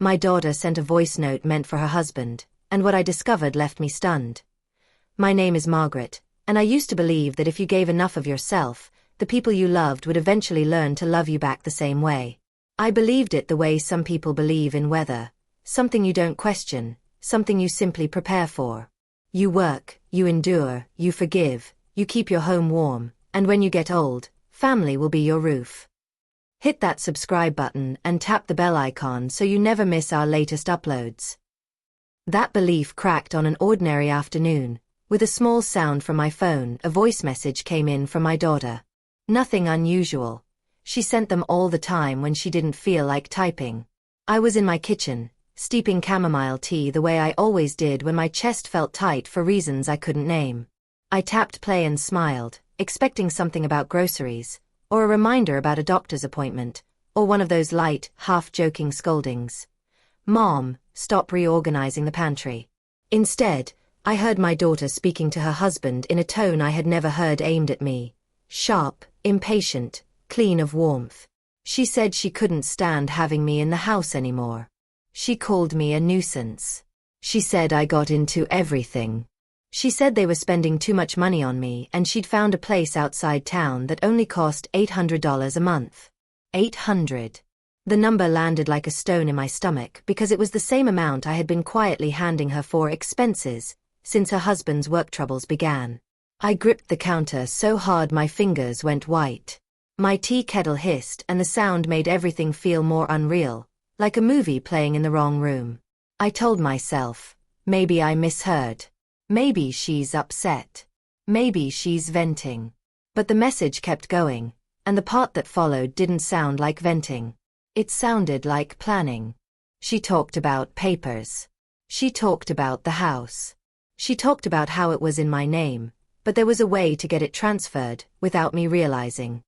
My daughter sent a voice note meant for her husband, and what I discovered left me stunned. My name is Margaret, and I used to believe that if you gave enough of yourself, the people you loved would eventually learn to love you back the same way. I believed it the way some people believe in weather, something you don't question, something you simply prepare for. You work, you endure, you forgive, you keep your home warm, and when you get old, family will be your roof. Hit that subscribe button and tap the bell icon so you never miss our latest uploads. That belief cracked on an ordinary afternoon. With a small sound from my phone, a voice message came in from my daughter. Nothing unusual. She sent them all the time when she didn't feel like typing. I was in my kitchen, steeping chamomile tea the way I always did when my chest felt tight for reasons I couldn't name. I tapped play and smiled, expecting something about groceries, or a reminder about a doctor's appointment, or one of those light, half-joking scoldings. "Mom, stop reorganizing the pantry." Instead, I heard my daughter speaking to her husband in a tone I had never heard aimed at me. Sharp, impatient, clean of warmth. She said she couldn't stand having me in the house anymore. She called me a nuisance. She said I got into everything. She said they were spending too much money on me and she'd found a place outside town that only cost $800 a month. $800. The number landed like a stone in my stomach because it was the same amount I had been quietly handing her for expenses since her husband's work troubles began. I gripped the counter so hard my fingers went white. My tea kettle hissed and the sound made everything feel more unreal, like a movie playing in the wrong room. I told myself, maybe I misheard. Maybe she's upset. Maybe she's venting. But the message kept going, and the part that followed didn't sound like venting. It sounded like planning. She talked about papers. She talked about the house. She talked about how it was in my name, but there was a way to get it transferred without me realizing.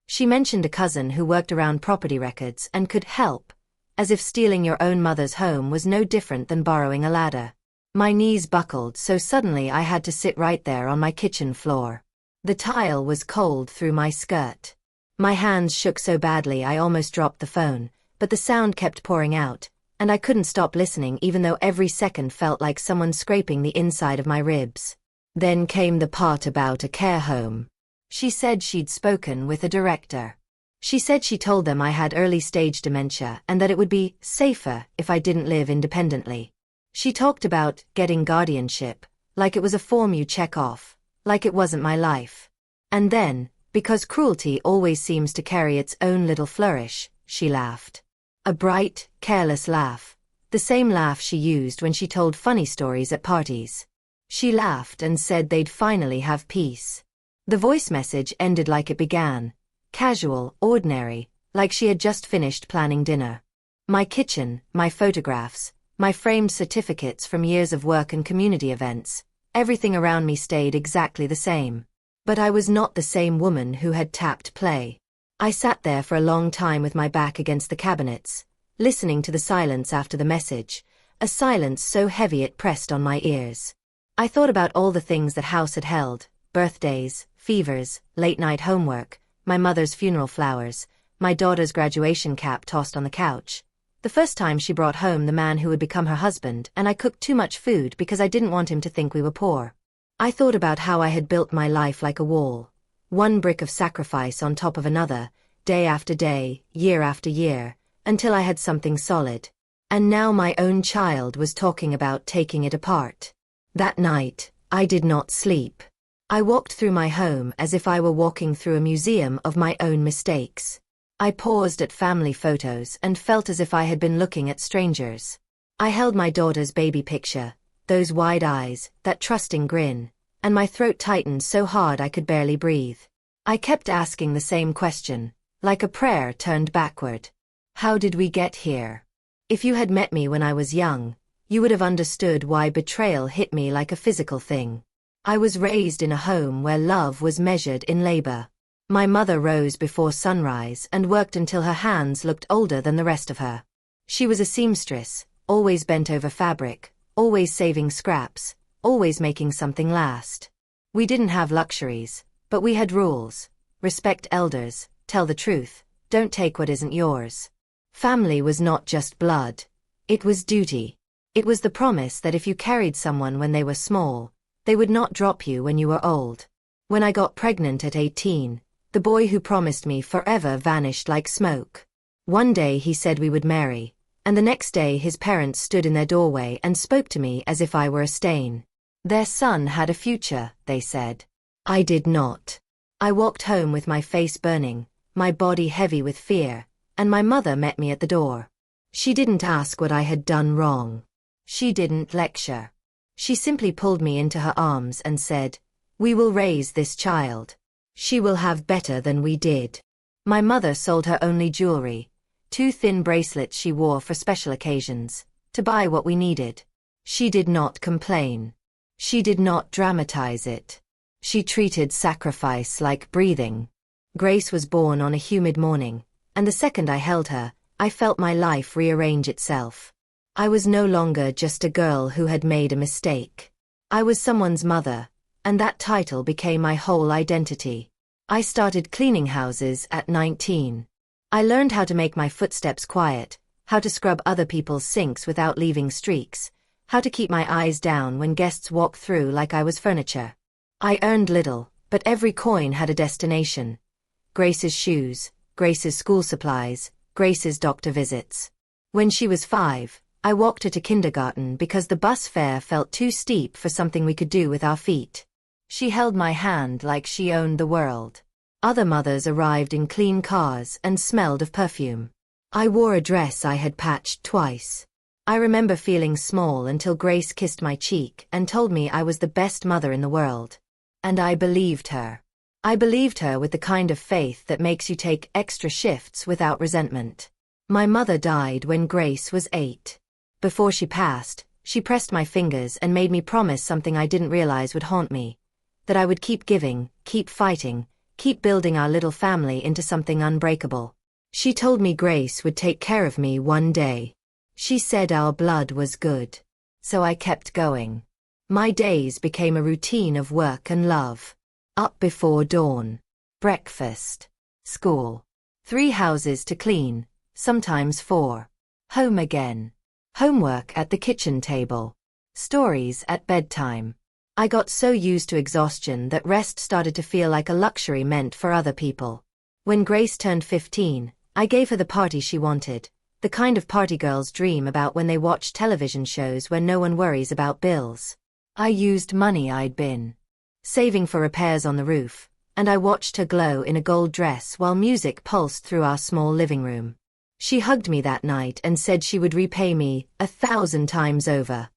She mentioned a cousin who worked around property records and could help, as if stealing your own mother's home was no different than borrowing a ladder. My knees buckled so suddenly I had to sit right there on my kitchen floor. The tile was cold through my skirt. My hands shook so badly I almost dropped the phone, but the sound kept pouring out, and I couldn't stop listening even though every second felt like someone scraping the inside of my ribs. Then came the part about a care home. She said she'd spoken with a director. She said she told them I had early-stage dementia and that it would be safer if I didn't live independently. She talked about getting guardianship, like it was a form you check off, like it wasn't my life. And then, because cruelty always seems to carry its own little flourish, she laughed. A bright, careless laugh. The same laugh she used when she told funny stories at parties. She laughed and said they'd finally have peace. The voice message ended like it began. Casual, ordinary, like she had just finished planning dinner. My kitchen, my photographs, my framed certificates from years of work and community events, everything around me stayed exactly the same. But I was not the same woman who had tapped play. I sat there for a long time with my back against the cabinets, listening to the silence after the message, a silence so heavy it pressed on my ears. I thought about all the things that house had held, birthdays, fevers, late-night homework, my mother's funeral flowers, my daughter's graduation cap tossed on the couch. The first time she brought home the man who would become her husband, and I cooked too much food because I didn't want him to think we were poor. I thought about how I had built my life like a wall, one brick of sacrifice on top of another, day after day, year after year, until I had something solid. And now my own child was talking about taking it apart. That night, I did not sleep. I walked through my home as if I were walking through a museum of my own mistakes. I paused at family photos and felt as if I had been looking at strangers. I held my daughter's baby picture, those wide eyes, that trusting grin, and my throat tightened so hard I could barely breathe. I kept asking the same question, like a prayer turned backward. How did we get here? If you had met me when I was young, you would have understood why betrayal hit me like a physical thing. I was raised in a home where love was measured in labor. My mother rose before sunrise and worked until her hands looked older than the rest of her. She was a seamstress, always bent over fabric, always saving scraps, always making something last. We didn't have luxuries, but we had rules. Respect elders, tell the truth, don't take what isn't yours. Family was not just blood, It was duty. It was the promise that if you carried someone when they were small, they would not drop you when you were old. When I got pregnant at 18, the boy who promised me forever vanished like smoke. One day he said we would marry, and the next day his parents stood in their doorway and spoke to me as if I were a stain. Their son had a future, they said. I did not. I walked home with my face burning, my body heavy with fear, and my mother met me at the door. She didn't ask what I had done wrong. She didn't lecture. She simply pulled me into her arms and said, "We will raise this child. She will have better than we did." My mother sold her only jewelry, 2 thin bracelets she wore for special occasions, to buy what we needed. She did not complain. She did not dramatize it. She treated sacrifice like breathing. Grace was born on a humid morning, and the second I held her, I felt my life rearrange itself. I was no longer just a girl who had made a mistake. I was someone's mother, and that title became my whole identity. I started cleaning houses at 19. I learned how to make my footsteps quiet, how to scrub other people's sinks without leaving streaks, how to keep my eyes down when guests walked through like I was furniture. I earned little, but every coin had a destination. Grace's shoes, Grace's school supplies, Grace's doctor visits. When she was 5, I walked her to kindergarten because the bus fare felt too steep for something we could do with our feet. She held my hand like she owned the world. Other mothers arrived in clean cars and smelled of perfume. I wore a dress I had patched twice. I remember feeling small until Grace kissed my cheek and told me I was the best mother in the world. And I believed her. I believed her with the kind of faith that makes you take extra shifts without resentment. My mother died when Grace was 8. Before she passed, she pressed my fingers and made me promise something I didn't realize would haunt me. That I would keep giving, keep fighting, keep building our little family into something unbreakable. She told me Grace would take care of me one day. She said our blood was good. So I kept going. My days became a routine of work and love. Up before dawn. Breakfast. School. 3 houses to clean, sometimes 4. Home again. Homework at the kitchen table. Stories at bedtime. I got so used to exhaustion that rest started to feel like a luxury meant for other people. When Grace turned 15, I gave her the party she wanted, the kind of party girls dream about when they watch television shows where no one worries about bills. I used money I'd been saving for repairs on the roof, and I watched her glow in a gold dress while music pulsed through our small living room. She hugged me that night and said she would repay me 1,000 times over.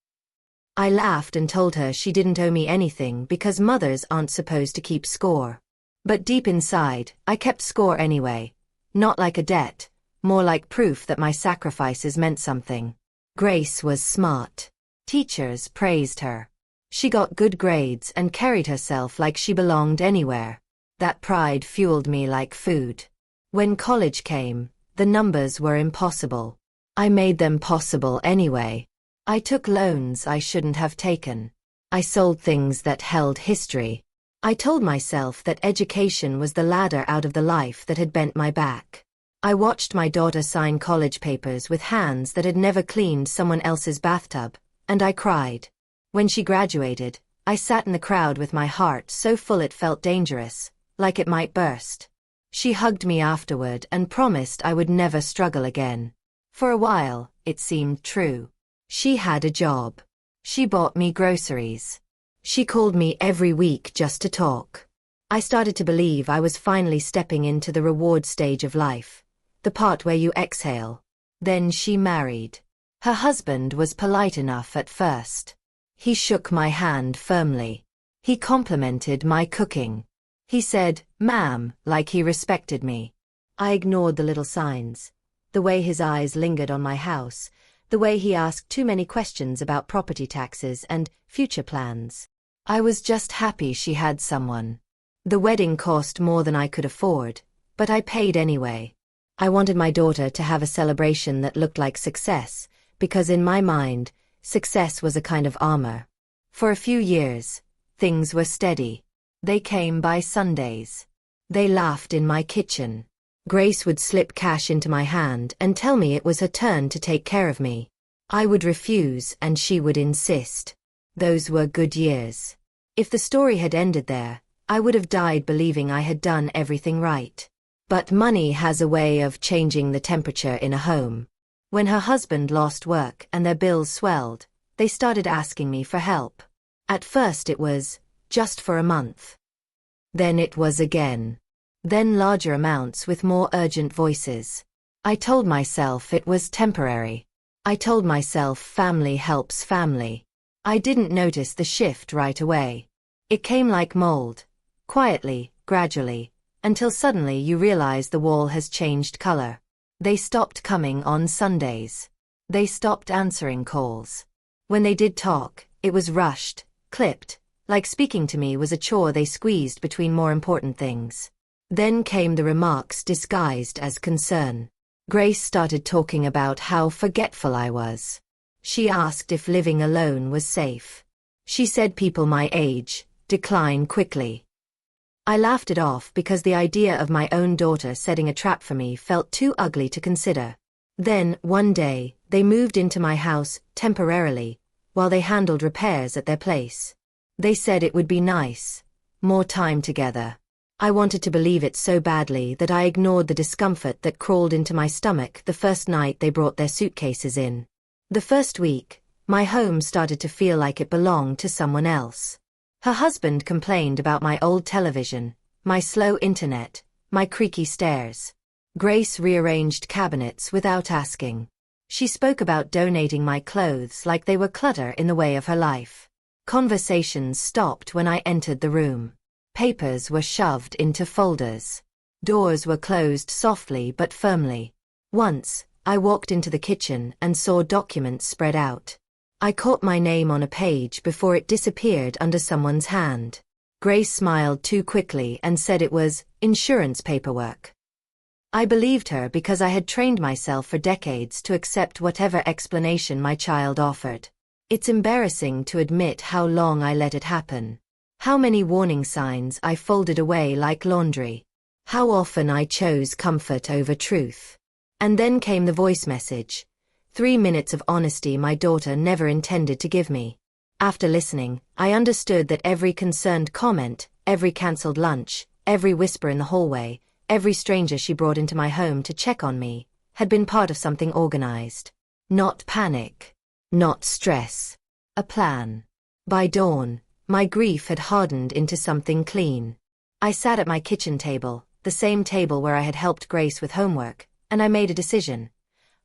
I laughed and told her she didn't owe me anything because mothers aren't supposed to keep score. But deep inside, I kept score anyway. Not like a debt, more like proof that my sacrifices meant something. Grace was smart. Teachers praised her. She got good grades and carried herself like she belonged anywhere. That pride fueled me like food. When college came, the numbers were impossible. I made them possible anyway. I took loans I shouldn't have taken. I sold things that held history. I told myself that education was the ladder out of the life that had bent my back. I watched my daughter sign college papers with hands that had never cleaned someone else's bathtub, and I cried. When she graduated, I sat in the crowd with my heart so full it felt dangerous, like it might burst. She hugged me afterward and promised I would never struggle again. For a while, it seemed true. She had a job. She bought me groceries. She called me every week just to talk. I started to believe I was finally stepping into the reward stage of life, the part where you exhale. Then she married. Her husband was polite enough at first. He shook my hand firmly. He complimented my cooking. He said, "Ma'am," like he respected me. I ignored the little signs. The way his eyes lingered on my house, the way he asked too many questions about property taxes and future plans. I was just happy she had someone. The wedding cost more than I could afford, but I paid anyway. I wanted my daughter to have a celebration that looked like success, because in my mind, success was a kind of armor. For a few years, things were steady. They came by Sundays. They laughed in my kitchen. Grace would slip cash into my hand and tell me it was her turn to take care of me. I would refuse and she would insist. Those were good years. If the story had ended there, I would have died believing I had done everything right. But money has a way of changing the temperature in a home. When her husband lost work and their bills swelled, they started asking me for help. At first it was, just for a month. Then it was again. Then larger amounts with more urgent voices. I told myself it was temporary. I told myself family helps family. I didn't notice the shift right away. It came like mold, quietly, gradually, until suddenly you realize the wall has changed color. They stopped coming on Sundays. They stopped answering calls. When they did talk, it was rushed, clipped, like speaking to me was a chore they squeezed between more important things. Then came the remarks disguised as concern. Grace started talking about how forgetful I was. She asked if living alone was safe. She said people my age decline quickly. I laughed it off because the idea of my own daughter setting a trap for me felt too ugly to consider. Then, one day, they moved into my house, temporarily, while they handled repairs at their place. They said it would be nice. More time together. I wanted to believe it so badly that I ignored the discomfort that crawled into my stomach the first night they brought their suitcases in. The first week, my home started to feel like it belonged to someone else. Her husband complained about my old television, my slow internet, my creaky stairs. Grace rearranged cabinets without asking. She spoke about donating my clothes like they were clutter in the way of her life. Conversations stopped when I entered the room. Papers were shoved into folders. Doors were closed softly but firmly. Once, I walked into the kitchen and saw documents spread out. I caught my name on a page before it disappeared under someone's hand. Grace smiled too quickly and said it was insurance paperwork. I believed her because I had trained myself for decades to accept whatever explanation my child offered. It's embarrassing to admit how long I let it happen. How many warning signs I folded away like laundry. How often I chose comfort over truth. And then came the voice message. 3 minutes of honesty my daughter never intended to give me. After listening, I understood that every concerned comment, every cancelled lunch, every whisper in the hallway, every stranger she brought into my home to check on me, had been part of something organized. Not panic. Not stress. A plan. By dawn, my grief had hardened into something clean. I sat at my kitchen table, the same table where I had helped Grace with homework, and I made a decision.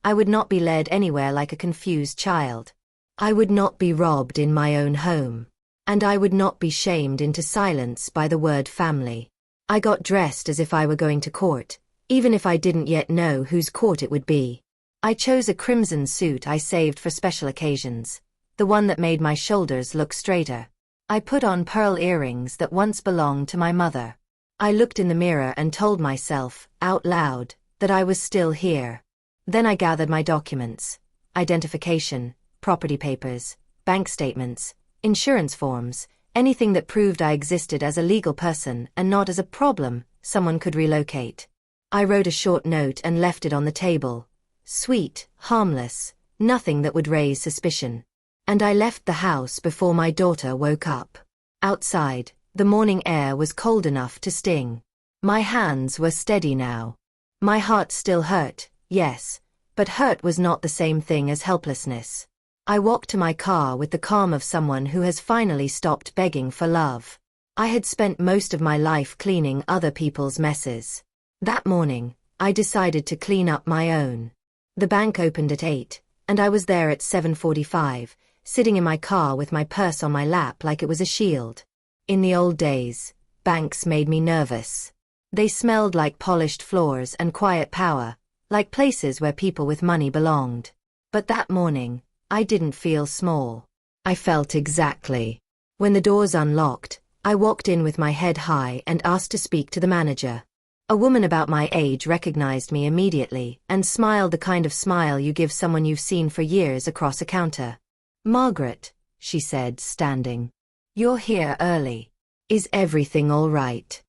I would not be led anywhere like a confused child. I would not be robbed in my own home. And I would not be shamed into silence by the word family. I got dressed as if I were going to court, even if I didn't yet know whose court it would be. I chose a crimson suit I saved for special occasions, the one that made my shoulders look straighter. I put on pearl earrings that once belonged to my mother. I looked in the mirror and told myself, out loud, that I was still here. Then I gathered my documents. Identification, property papers, bank statements, insurance forms, anything that proved I existed as a legal person and not as a problem someone could relocate. I wrote a short note and left it on the table. Sweet, harmless, nothing that would raise suspicion. And I left the house before my daughter woke up. Outside, the morning air was cold enough to sting. My hands were steady now. My heart still hurt, yes, but hurt was not the same thing as helplessness. I walked to my car with the calm of someone who has finally stopped begging for love. I had spent most of my life cleaning other people's messes. That morning, I decided to clean up my own. The bank opened at 8, and I was there at 7:45, sitting in my car with my purse on my lap like it was a shield. In the old days, banks made me nervous. They smelled like polished floors and quiet power, like places where people with money belonged. But that morning, I didn't feel small. I felt exactly. When the doors unlocked, I walked in with my head high and asked to speak to the manager. A woman about my age recognized me immediately and smiled the kind of smile you give someone you've seen for years across a counter. "Margaret," she said, standing. "You're here early. Is everything all right?"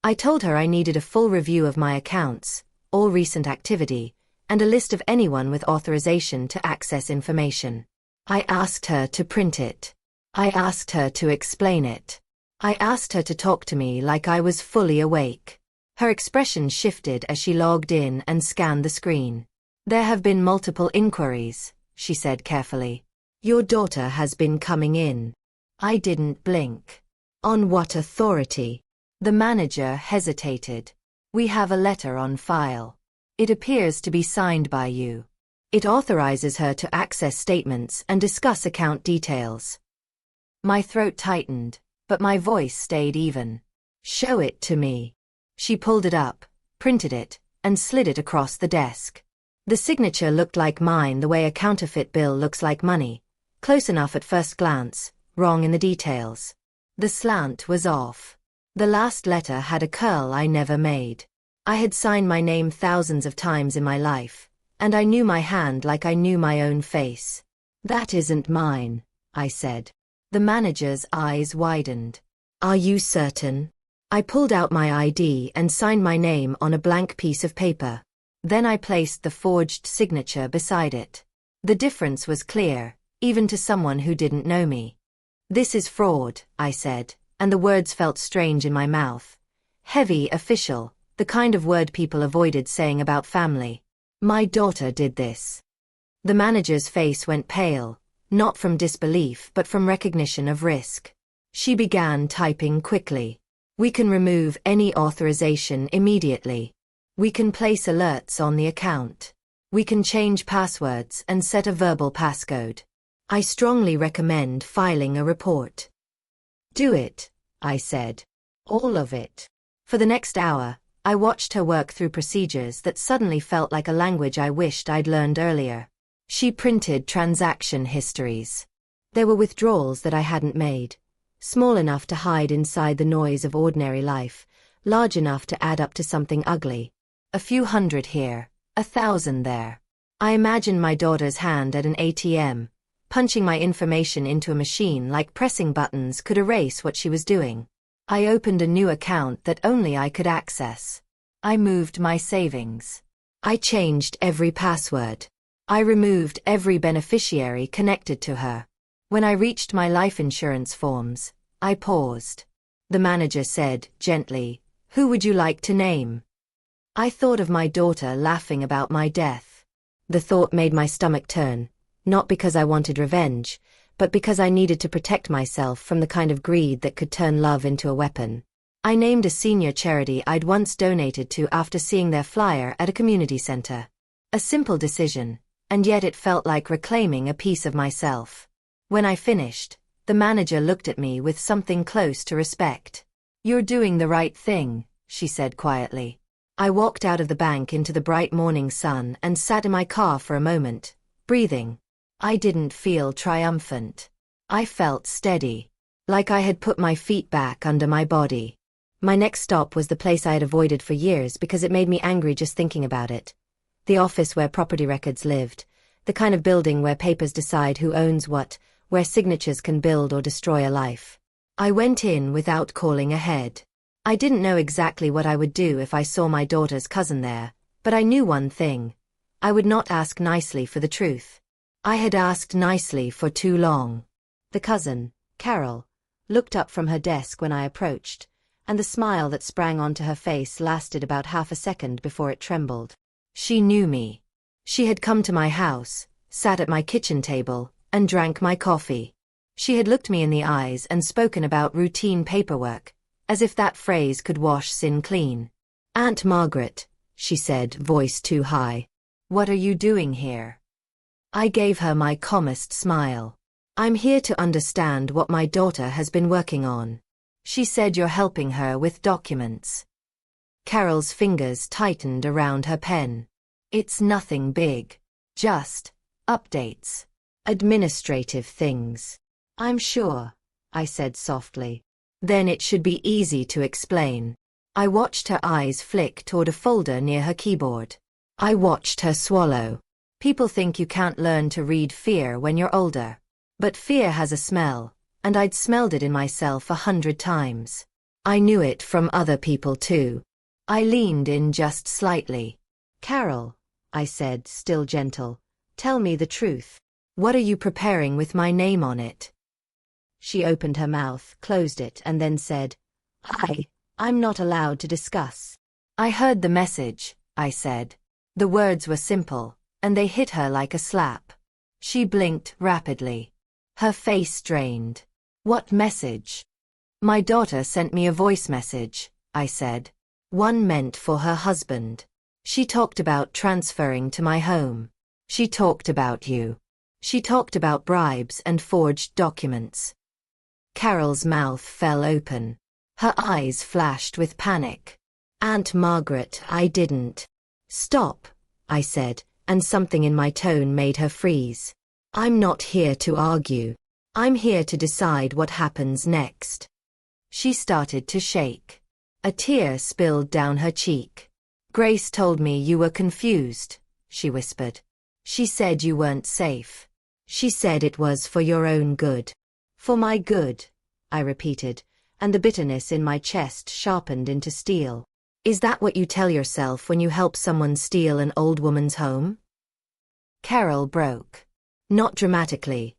I told her I needed a full review of my accounts, all recent activity, and a list of anyone with authorization to access information. I asked her to print it. I asked her to explain it. I asked her to talk to me like I was fully awake. Her expression shifted as she logged in and scanned the screen. There have been multiple inquiries, she said carefully. Your daughter has been coming in. I didn't blink. On what authority? The manager hesitated. We have a letter on file. It appears to be signed by you. It authorizes her to access statements and discuss account details. My throat tightened, but my voice stayed even. Show it to me. She pulled it up, printed it, and slid it across the desk. The signature looked like mine the way a counterfeit bill looks like money, close enough at first glance, wrong in the details. The slant was off. The last letter had a curl I never made. I had signed my name thousands of times in my life, and I knew my hand like I knew my own face. That isn't mine, I said. The manager's eyes widened. Are you certain? I pulled out my ID and signed my name on a blank piece of paper. Then I placed the forged signature beside it. The difference was clear, even to someone who didn't know me. This is fraud, I said, and the words felt strange in my mouth. Heavy, official, the kind of word people avoided saying about family. My daughter did this. The manager's face went pale, not from disbelief but from recognition of risk. She began typing quickly. We can remove any authorization immediately. We can place alerts on the account. We can change passwords and set a verbal passcode. I strongly recommend filing a report. Do it, I said. All of it. For the next hour, I watched her work through procedures that suddenly felt like a language I wished I'd learned earlier. She printed transaction histories. There were withdrawals that I hadn't made, small enough to hide inside the noise of ordinary life, large enough to add up to something ugly. A few hundred here, 1,000 there. I imagined my daughter's hand at an ATM, punching my information into a machine like pressing buttons could erase what she was doing. I opened a new account that only I could access. I moved my savings. I changed every password. I removed every beneficiary connected to her. When I reached my life insurance forms, I paused. The manager said, gently, "Who would you like to name?" I thought of my daughter laughing about my death. The thought made my stomach turn, not because I wanted revenge, but because I needed to protect myself from the kind of greed that could turn love into a weapon. I named a senior charity I'd once donated to after seeing their flyer at a community center. A simple decision, and yet it felt like reclaiming a piece of myself. When I finished, the manager looked at me with something close to respect. You're doing the right thing, she said quietly. I walked out of the bank into the bright morning sun and sat in my car for a moment, breathing. I didn't feel triumphant. I felt steady, like I had put my feet back under my body. My next stop was the place I had avoided for years because it made me angry just thinking about it. The office where property records lived, the kind of building where papers decide who owns what, where signatures can build or destroy a life. I went in without calling ahead. I didn't know exactly what I would do if I saw my daughter's cousin there, but I knew one thing. I would not ask nicely for the truth. I had asked nicely for too long. The cousin, Carol, looked up from her desk when I approached, and the smile that sprang onto her face lasted about half a second before it trembled. She knew me. She had come to my house, sat at my kitchen table, and drank my coffee. She had looked me in the eyes and spoken about routine paperwork, as if that phrase could wash sin clean. Aunt Margaret, she said, voice too high. What are you doing here? I gave her my calmest smile. I'm here to understand what my daughter has been working on. She said you're helping her with documents. Carol's fingers tightened around her pen. It's nothing big. Just updates. Administrative things. I'm sure, I said softly. Then it should be easy to explain. I watched her eyes flick toward a folder near her keyboard. I watched her swallow. People think you can't learn to read fear when you're older. But fear has a smell, and I'd smelled it in myself 100 times. I knew it from other people too. I leaned in just slightly. Carol, I said, still gentle. Tell me the truth. What are you preparing with my name on it? She opened her mouth, closed it, and then said, I'm not allowed to discuss. I heard the message, I said. The words were simple, and they hit her like a slap. She blinked rapidly. Her face strained. What message? My daughter sent me a voice message, I said. One meant for her husband. She talked about transferring to my home. She talked about you. She talked about bribes and forged documents. Carol's mouth fell open. Her eyes flashed with panic. Aunt Margaret, I didn't. Stop, I said, and something in my tone made her freeze. I'm not here to argue. I'm here to decide what happens next. She started to shake. A tear spilled down her cheek. Grace told me you were confused, she whispered. She said you weren't safe. She said it was for your own good. For my good, I repeated, and the bitterness in my chest sharpened into steel. Is that what you tell yourself when you help someone steal an old woman's home? Carol broke. Not dramatically.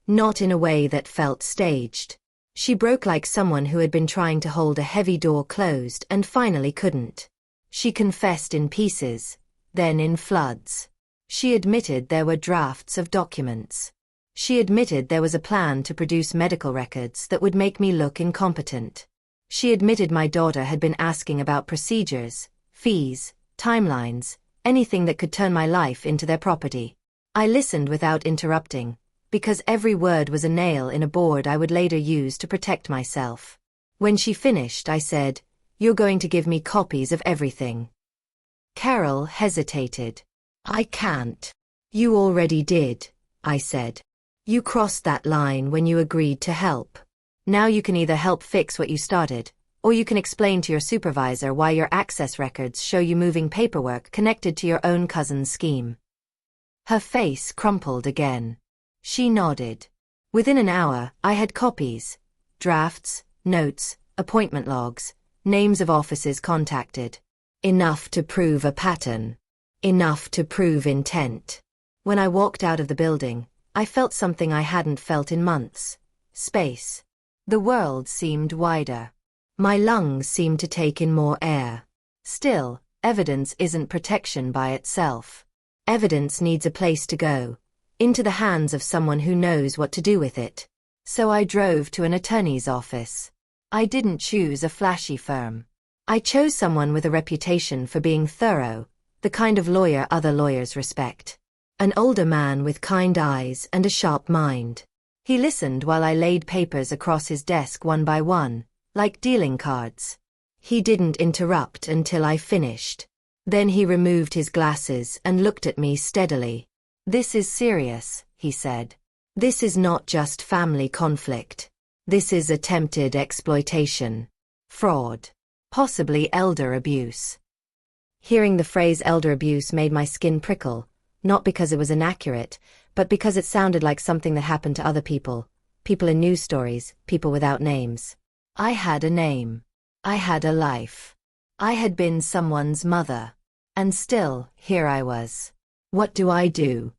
Not in a way that felt staged. She broke like someone who had been trying to hold a heavy door closed and finally couldn't. She confessed in pieces, then in floods. She admitted there were drafts of documents. She admitted there was a plan to produce medical records that would make me look incompetent. She admitted my daughter had been asking about procedures, fees, timelines, anything that could turn my life into their property. I listened without interrupting, because every word was a nail in a board I would later use to protect myself. When she finished, I said, "You're going to give me copies of everything." Carol hesitated. I can't. You already did, I said. You crossed that line when you agreed to help. Now you can either help fix what you started, or you can explain to your supervisor why your access records show you moving paperwork connected to your own cousin's scheme. Her face crumpled again. She nodded. Within an hour, I had copies, drafts, notes, appointment logs, names of offices contacted. Enough to prove a pattern. Enough to prove intent. When I walked out of the building, I felt something I hadn't felt in months. Space. The world seemed wider. My lungs seemed to take in more air. Still, evidence isn't protection by itself. Evidence needs a place to go. Into the hands of someone who knows what to do with it. So I drove to an attorney's office. I didn't choose a flashy firm. I chose someone with a reputation for being thorough, the kind of lawyer other lawyers respect. An older man with kind eyes and a sharp mind. He listened while I laid papers across his desk one by one, like dealing cards. He didn't interrupt until I finished. Then he removed his glasses and looked at me steadily. This is serious, he said. This is not just family conflict. This is attempted exploitation. Fraud. Possibly elder abuse. Hearing the phrase elder abuse made my skin prickle, not because it was inaccurate, but because it sounded like something that happened to other people. People in news stories, people without names. I had a name. I had a life. I had been someone's mother. And still, here I was. What do?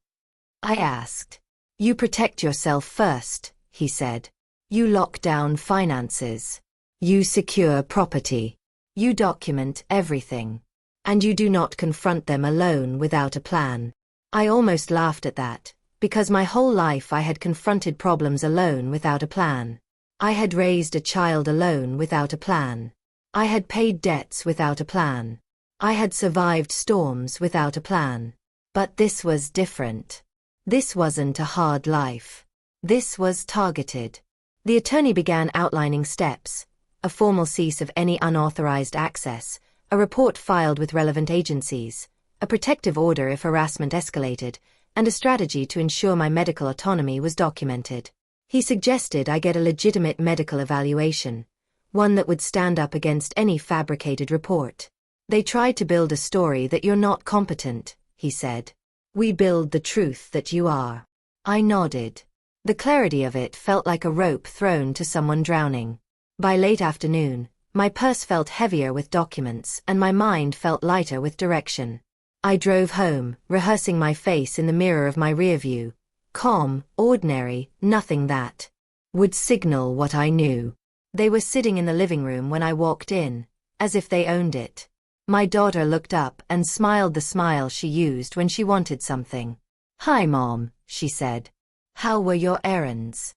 I asked. You protect yourself first, he said. You lock down finances. You secure property. You document everything. And you do not confront them alone without a plan. I almost laughed at that, because my whole life I had confronted problems alone without a plan. I had raised a child alone without a plan. I had paid debts without a plan. I had survived storms without a plan. But this was different. This wasn't a hard life. This was targeted. The attorney began outlining steps: a formal cease of any unauthorized access, a report filed with relevant agencies, a protective order if harassment escalated, and a strategy to ensure my medical autonomy was documented. He suggested I get a legitimate medical evaluation, one that would stand up against any fabricated report. They tried to build a story that you're not competent, he said. We build the truth that you are. I nodded. The clarity of it felt like a rope thrown to someone drowning. By late afternoon, my purse felt heavier with documents and my mind felt lighter with direction. I drove home, rehearsing my face in the mirror of my rear view. Calm, ordinary, nothing that would signal what I knew. They were sitting in the living room when I walked in, as if they owned it. My daughter looked up and smiled the smile she used when she wanted something. "Hi, Mom," she said. "How were your errands?"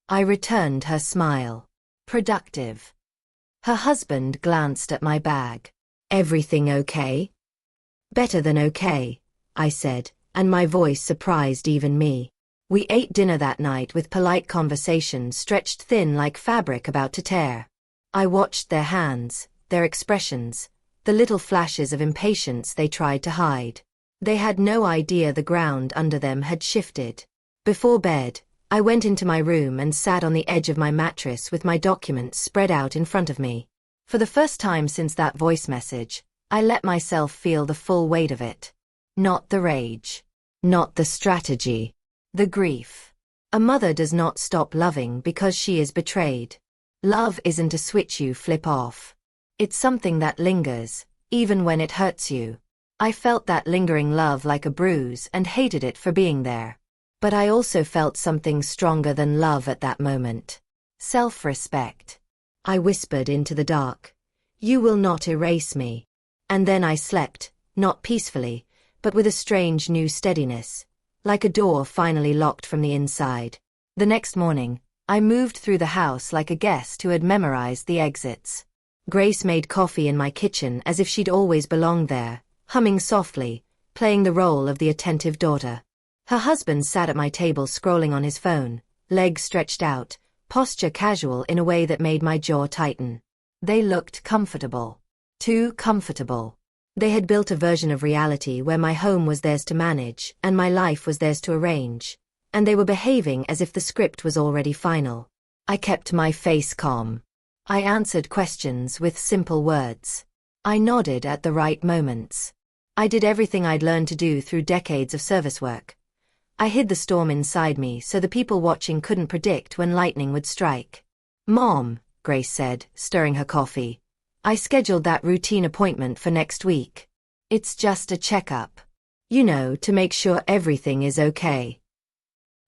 I returned her smile. "Productive." Her husband glanced at my bag. "Everything okay?" "Better than okay," I said, and my voice surprised even me. We ate dinner that night with polite conversation stretched thin like fabric about to tear. I watched their hands, their expressions, the little flashes of impatience they tried to hide. They had no idea the ground under them had shifted. Before bed, I went into my room and sat on the edge of my mattress with my documents spread out in front of me. For the first time since that voice message, I let myself feel the full weight of it. Not the rage. Not the strategy. The grief. A mother does not stop loving because she is betrayed. Love isn't a switch you flip off. It's something that lingers, even when it hurts you. I felt that lingering love like a bruise and hated it for being there. But I also felt something stronger than love at that moment. Self-respect. I whispered into the dark. "You will not erase me." And then I slept, not peacefully, but with a strange new steadiness, like a door finally locked from the inside. The next morning, I moved through the house like a guest who had memorized the exits. Grace made coffee in my kitchen as if she'd always belonged there, humming softly, playing the role of the attentive daughter. Her husband sat at my table scrolling on his phone, legs stretched out, posture casual in a way that made my jaw tighten. They looked comfortable. Too comfortable. They had built a version of reality where my home was theirs to manage and my life was theirs to arrange, and they were behaving as if the script was already final. I kept my face calm. I answered questions with simple words. I nodded at the right moments. I did everything I'd learned to do through decades of service work. I hid the storm inside me so the people watching couldn't predict when lightning would strike. "Mom," Grace said, stirring her coffee, "I scheduled that routine appointment for next week. It's just a checkup. You know, to make sure everything is okay."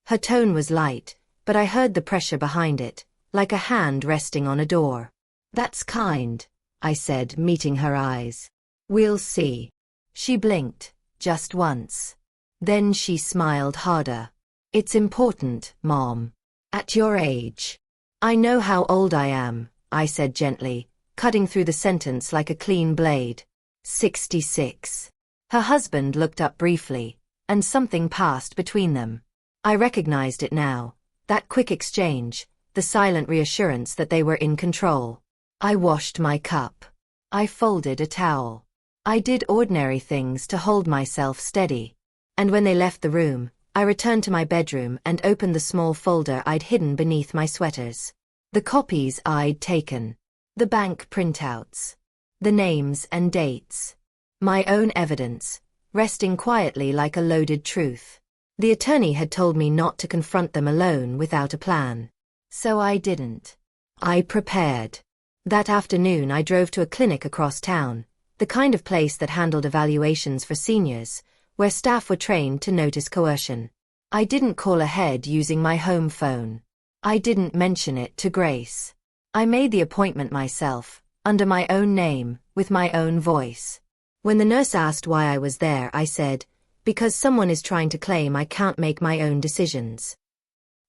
Her tone was light, but I heard the pressure behind it, like a hand resting on a door. "That's kind," I said, meeting her eyes. "We'll see." She blinked, just once. Then she smiled harder. "It's important, Mom. At your age." "I know how old I am," I said gently, cutting through the sentence like a clean blade. 66. Her husband looked up briefly, and something passed between them. I recognized it now, that quick exchange, the silent reassurance that they were in control. I washed my cup. I folded a towel. I did ordinary things to hold myself steady. And when they left the room, I returned to my bedroom and opened the small folder I'd hidden beneath my sweaters. The copies I'd taken. The bank printouts. The names and dates. My own evidence, resting quietly like a loaded truth. The attorney had told me not to confront them alone without a plan. So I didn't. I prepared. That afternoon I drove to a clinic across town, the kind of place that handled evaluations for seniors, where staff were trained to notice coercion. I didn't call ahead using my home phone. I didn't mention it to Grace. I made the appointment myself, under my own name, with my own voice. When the nurse asked why I was there, I said, "Because someone is trying to claim I can't make my own decisions."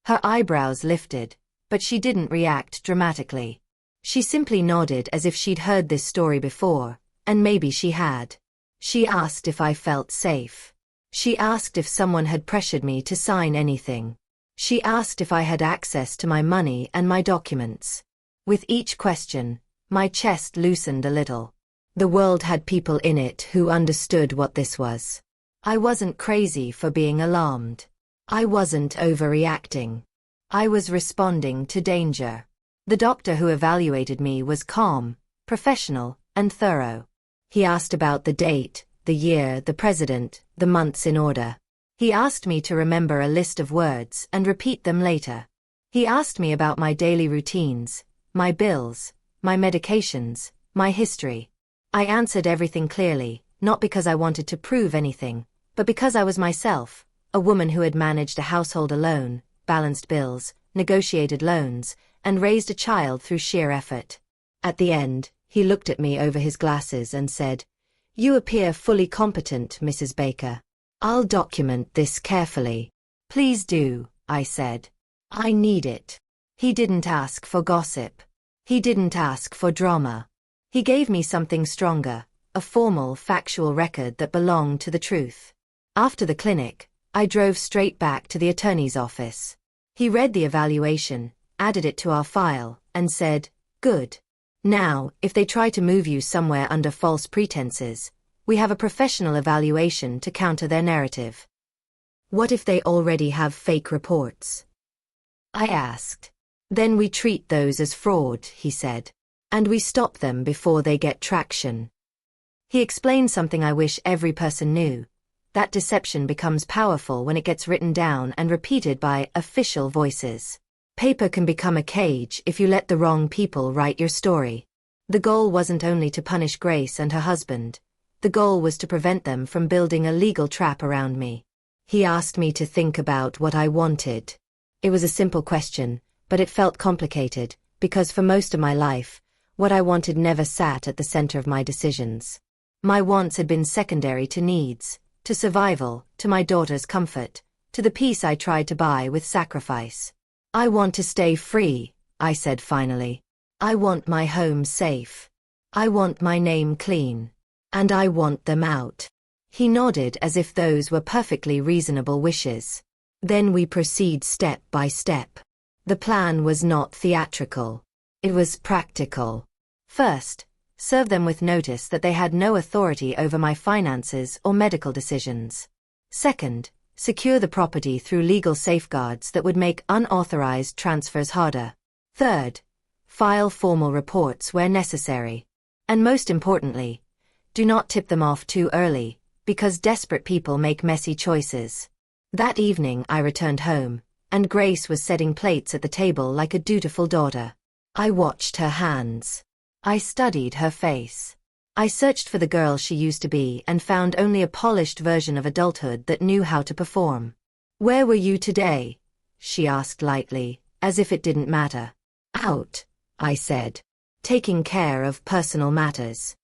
Her eyebrows lifted, but she didn't react dramatically. She simply nodded as if she'd heard this story before, and maybe she had. She asked if I felt safe. She asked if someone had pressured me to sign anything. She asked if I had access to my money and my documents. With each question, my chest loosened a little. The world had people in it who understood what this was. I wasn't crazy for being alarmed. I wasn't overreacting. I was responding to danger. The doctor who evaluated me was calm, professional, and thorough. He asked about the date, the year, the president, the months in order. He asked me to remember a list of words and repeat them later. He asked me about my daily routines, my bills, my medications, my history. I answered everything clearly, not because I wanted to prove anything, but because I was myself, a woman who had managed a household alone, balanced bills, negotiated loans, and raised a child through sheer effort. At the end, he looked at me over his glasses and said, "You appear fully competent, Mrs. Baker. I'll document this carefully." "Please do," I said. "I need it." He didn't ask for gossip. He didn't ask for drama. He gave me something stronger, a formal, factual record that belonged to the truth. After the clinic, I drove straight back to the attorney's office. He read the evaluation, added it to our file, and said, "Good. Now, if they try to move you somewhere under false pretenses, we have a professional evaluation to counter their narrative." "What if they already have fake reports?" I asked. "Then we treat those as fraud," he said. "And we stop them before they get traction." He explained something I wish every person knew. That deception becomes powerful when it gets written down and repeated by official voices. Paper can become a cage if you let the wrong people write your story. The goal wasn't only to punish Grace and her husband. The goal was to prevent them from building a legal trap around me. He asked me to think about what I wanted. It was a simple question, but it felt complicated, because for most of my life, what I wanted never sat at the center of my decisions. My wants had been secondary to needs, to survival, to my daughter's comfort, to the peace I tried to buy with sacrifice. "I want to stay free," I said finally. "I want my home safe. I want my name clean. And I want them out." He nodded as if those were perfectly reasonable wishes. Then we proceed step by step. The plan was not theatrical. It was practical. First, serve them with notice that they had no authority over my finances or medical decisions. Second, secure the property through legal safeguards that would make unauthorized transfers harder. Third, file formal reports where necessary. And most importantly, do not tip them off too early, because desperate people make messy choices. That evening I returned home, and Grace was setting plates at the table like a dutiful daughter. I watched her hands. I studied her face. I searched for the girl she used to be and found only a polished version of adulthood that knew how to perform. "Where were you today?" she asked lightly, as if it didn't matter. "Out," I said. "Taking care of personal matters."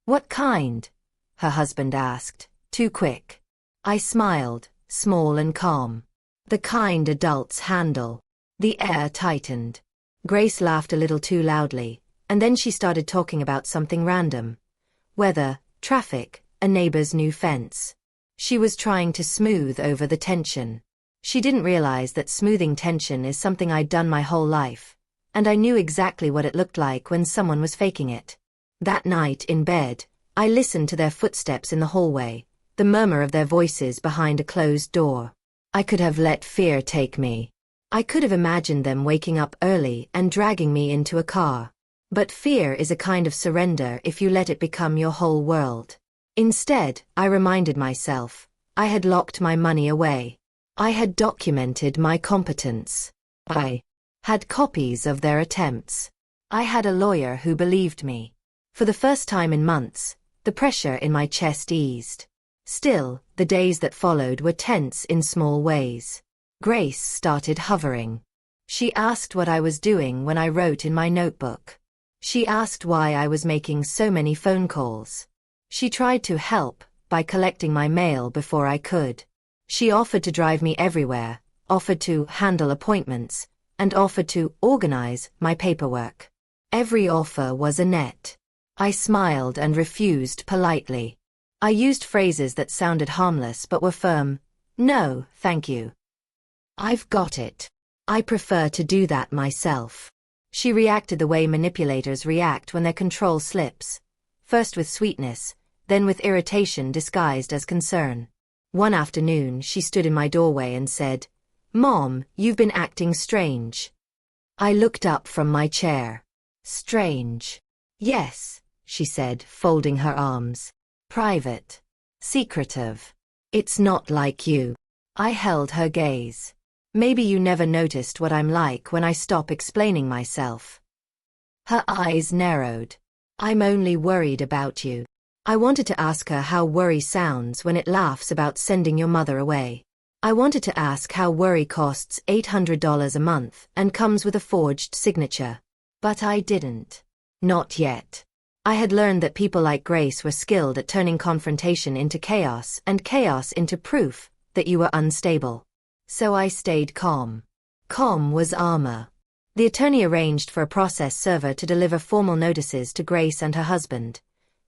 "What kind?" her husband asked, too quick. I smiled, small and calm. "The kind adults handle." The air tightened. Grace laughed a little too loudly, and then she started talking about something random. Weather, traffic, a neighbor's new fence. She was trying to smooth over the tension. She didn't realize that smoothing tension is something I'd done my whole life, and I knew exactly what it looked like when someone was faking it. That night in bed, I listened to their footsteps in the hallway, the murmur of their voices behind a closed door. I could have let fear take me. I could have imagined them waking up early and dragging me into a car. But fear is a kind of surrender if you let it become your whole world. Instead, I reminded myself, I had locked my money away. I had documented my competence. I had copies of their attempts. I had a lawyer who believed me. For the first time in months, the pressure in my chest eased. Still, the days that followed were tense in small ways. Grace started hovering. She asked what I was doing when I wrote in my notebook. She asked why I was making so many phone calls. She tried to help by collecting my mail before I could. She offered to drive me everywhere, offered to handle appointments, and offered to organize my paperwork. Every offer was a net. I smiled and refused politely. I used phrases that sounded harmless but were firm. "No, thank you. I've got it. I prefer to do that myself." She reacted the way manipulators react when their control slips. First with sweetness, then with irritation disguised as concern. One afternoon she stood in my doorway and said, "Mom, you've been acting strange." I looked up from my chair. "Strange?" "Yes," she said, folding her arms. "Private. Secretive. It's not like you." I held her gaze. "Maybe you never noticed what I'm like when I stop explaining myself." Her eyes narrowed. "I'm only worried about you." I wanted to ask her how worry sounds when it laughs about sending your mother away. I wanted to ask how worry costs $800 a month and comes with a forged signature. But I didn't. Not yet. I had learned that people like Grace were skilled at turning confrontation into chaos and chaos into proof that you were unstable. So I stayed calm. Calm was armor. The attorney arranged for a process server to deliver formal notices to Grace and her husband,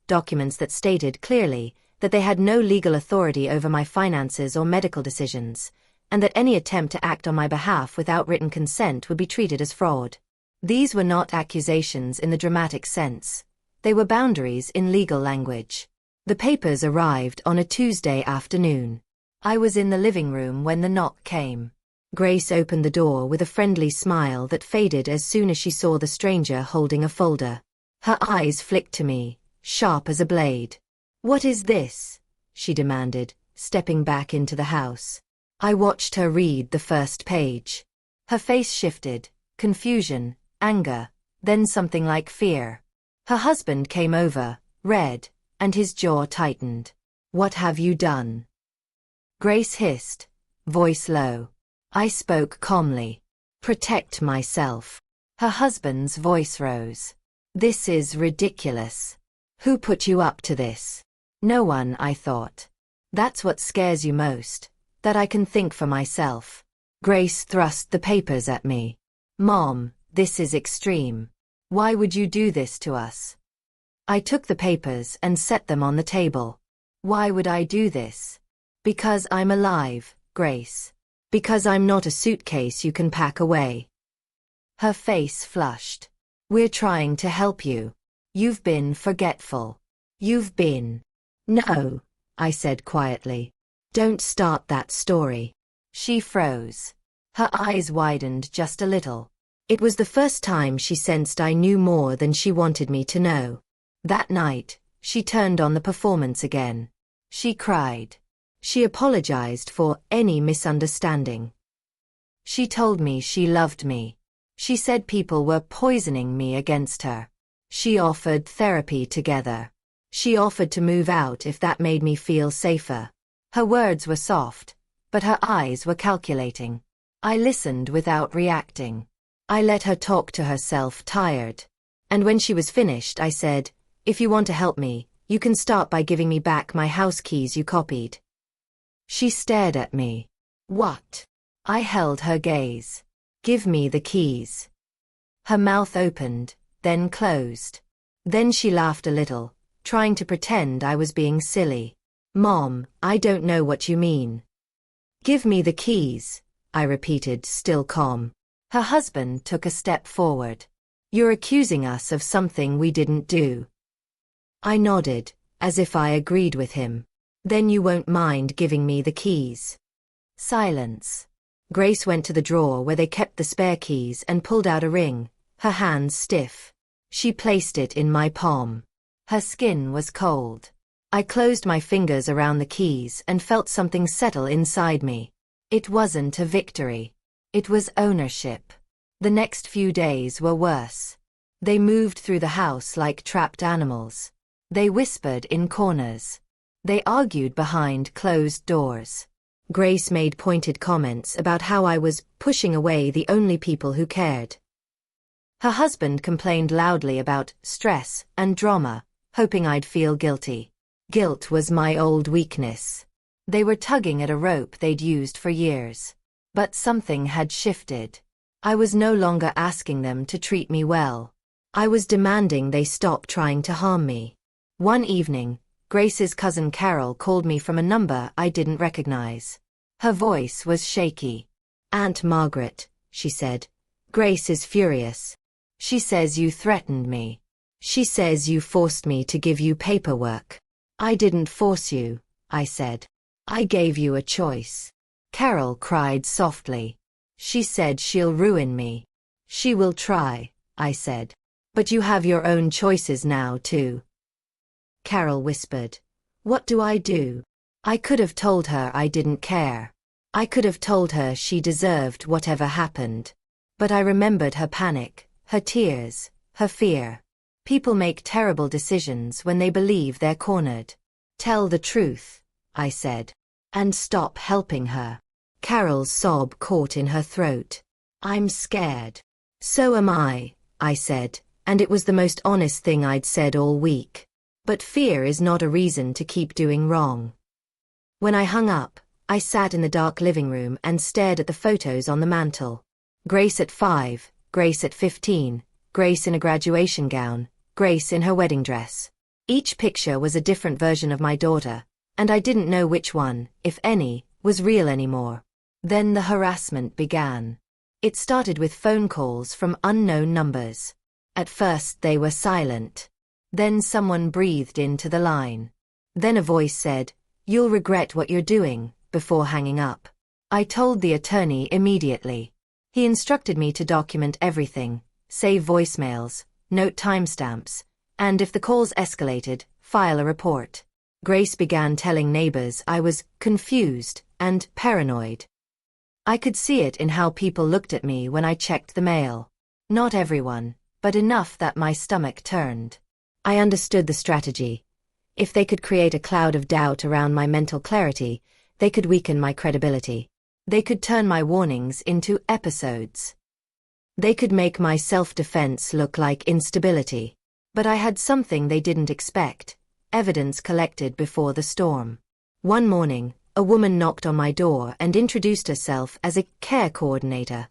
documents that stated clearly that they had no legal authority over my finances or medical decisions, and that any attempt to act on my behalf without written consent would be treated as fraud. These were not accusations in the dramatic sense. They were boundaries in legal language. The papers arrived on a Tuesday afternoon. I was in the living room when the knock came. Grace opened the door with a friendly smile that faded as soon as she saw the stranger holding a folder. Her eyes flicked to me, sharp as a blade. "What is this?" she demanded, stepping back into the house. I watched her read the first page. Her face shifted, confusion, anger, then something like fear. Her husband came over, read, and his jaw tightened. "What have you done?" Grace hissed, voice low. I spoke calmly. "Protect myself." Her husband's voice rose. "This is ridiculous. Who put you up to this?" "No one," I thought. "That's what scares you most, that I can think for myself." Grace thrust the papers at me. "Mom, this is extreme. Why would you do this to us?" I took the papers and set them on the table. "Why would I do this?" "Because I'm alive, Grace. Because I'm not a suitcase you can pack away." Her face flushed. "We're trying to help you. You've been forgetful. You've been—" "No," I said quietly. "Don't start that story." She froze. Her eyes widened just a little. It was the first time she sensed I knew more than she wanted me to know. That night, she turned on the performance again. She cried. She apologized for any misunderstanding. She told me she loved me. She said people were poisoning me against her. She offered therapy together. She offered to move out if that made me feel safer. Her words were soft, but her eyes were calculating. I listened without reacting. I let her talk to herself, tired. And when she was finished, I said, "If you want to help me, you can start by giving me back my house keys you copied." She stared at me. "What?" I held her gaze. "Give me the keys." Her mouth opened, then closed. Then she laughed a little, trying to pretend I was being silly. "Mom, I don't know what you mean." "Give me the keys," I repeated, still calm. Her husband took a step forward. "You're accusing us of something we didn't do." I nodded, as if I agreed with him. "Then you won't mind giving me the keys." Silence. Grace went to the drawer where they kept the spare keys and pulled out a ring, her hands stiff. She placed it in my palm. Her skin was cold. I closed my fingers around the keys and felt something settle inside me. It wasn't a victory. It was ownership. The next few days were worse. They moved through the house like trapped animals. They whispered in corners. They argued behind closed doors. Grace made pointed comments about how I was pushing away the only people who cared. Her husband complained loudly about stress and drama, hoping I'd feel guilty. Guilt was my old weakness. They were tugging at a rope they'd used for years. But something had shifted. I was no longer asking them to treat me well. I was demanding they stop trying to harm me. One evening, Grace's cousin Carol called me from a number I didn't recognize. Her voice was shaky. "Aunt Margaret," she said, "Grace is furious. She says you threatened me. She says you forced me to give you paperwork." "I didn't force you," I said. "I gave you a choice." Carol cried softly. "She said she'll ruin me." "She will try," I said. "But you have your own choices now, too." Carol whispered. "What do I do?" I could have told her I didn't care. I could have told her she deserved whatever happened. But I remembered her panic, her tears, her fear. People make terrible decisions when they believe they're cornered. Tell the truth, I said. And stop helping her. Carol's sob caught in her throat. I'm scared. So am I said, and it was the most honest thing I'd said all week. But fear is not a reason to keep doing wrong. When I hung up, I sat in the dark living room and stared at the photos on the mantel. Grace at 5, Grace at 15, Grace in a graduation gown, Grace in her wedding dress. Each picture was a different version of my daughter, and I didn't know which one, if any, was real anymore. Then the harassment began. It started with phone calls from unknown numbers. At first they were silent. Then someone breathed into the line. Then a voice said, "You'll regret what you're doing," before hanging up. I told the attorney immediately. He instructed me to document everything, save voicemails, note timestamps, and if the calls escalated, file a report. Grace began telling neighbors I was confused and paranoid. I could see it in how people looked at me when I checked the mail. Not everyone, but enough that my stomach turned. I understood the strategy. If they could create a cloud of doubt around my mental clarity, they could weaken my credibility. They could turn my warnings into episodes. They could make my self-defense look like instability. But I had something they didn't expect: evidence collected before the storm. One morning, a woman knocked on my door and introduced herself as a care coordinator.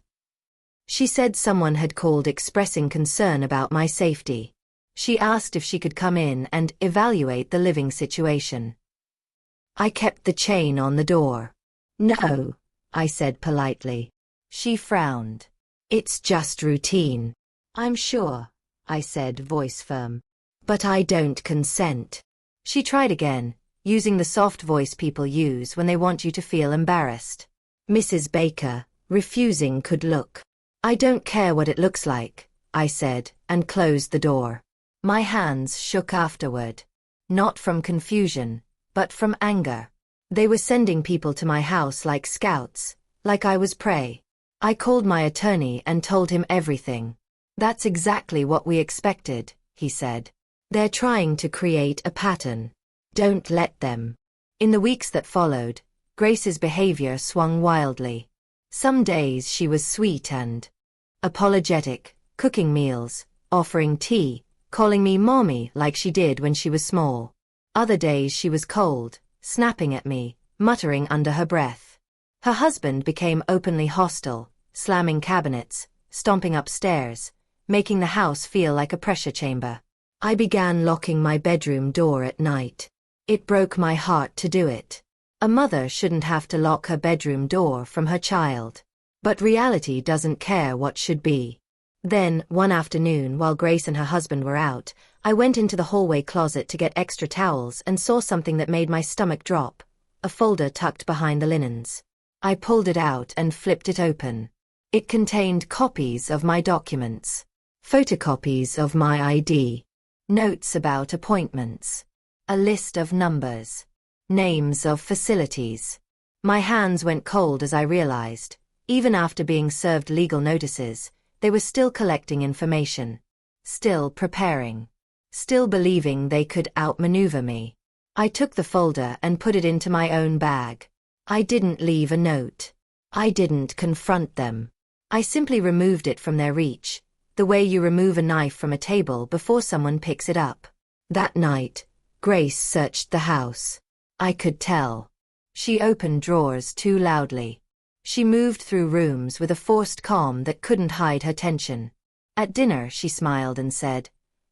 She said someone had called expressing concern about my safety. She asked if she could come in and evaluate the living situation. I kept the chain on the door. "No," I said politely. She frowned. "It's just routine." "I'm sure," I said, voice firm. "But I don't consent." She tried again, using the soft voice people use when they want you to feel embarrassed. "Mrs. Baker, refusing could look." "I don't care what it looks like," I said, and closed the door. My hands shook afterward. Not from confusion, but from anger. They were sending people to my house like scouts, like I was prey. I called my attorney and told him everything. "That's exactly what we expected," he said. "They're trying to create a pattern. Don't let them." In the weeks that followed, Grace's behavior swung wildly. Some days she was sweet and apologetic, cooking meals, offering tea, calling me mommy like she did when she was small. Other days she was cold, snapping at me, muttering under her breath. Her husband became openly hostile, slamming cabinets, stomping upstairs, making the house feel like a pressure chamber. I began locking my bedroom door at night. It broke my heart to do it. A mother shouldn't have to lock her bedroom door from her child. But reality doesn't care what should be. Then, one afternoon while Grace and her husband were out, I went into the hallway closet to get extra towels and saw something that made my stomach drop: a folder tucked behind the linens. I pulled it out and flipped it open. It contained copies of my documents, photocopies of my ID, notes about appointments, a list of numbers, names of facilities. My hands went cold as I realized, even after being served legal notices, they were still collecting information, still preparing, still believing they could outmaneuver me. I took the folder and put it into my own bag. I didn't leave a note. I didn't confront them. I simply removed it from their reach, the way you remove a knife from a table before someone picks it up. That night, Grace searched the house. I could tell. She opened drawers too loudly. She moved through rooms with a forced calm that couldn't hide her tension. At dinner she smiled and said,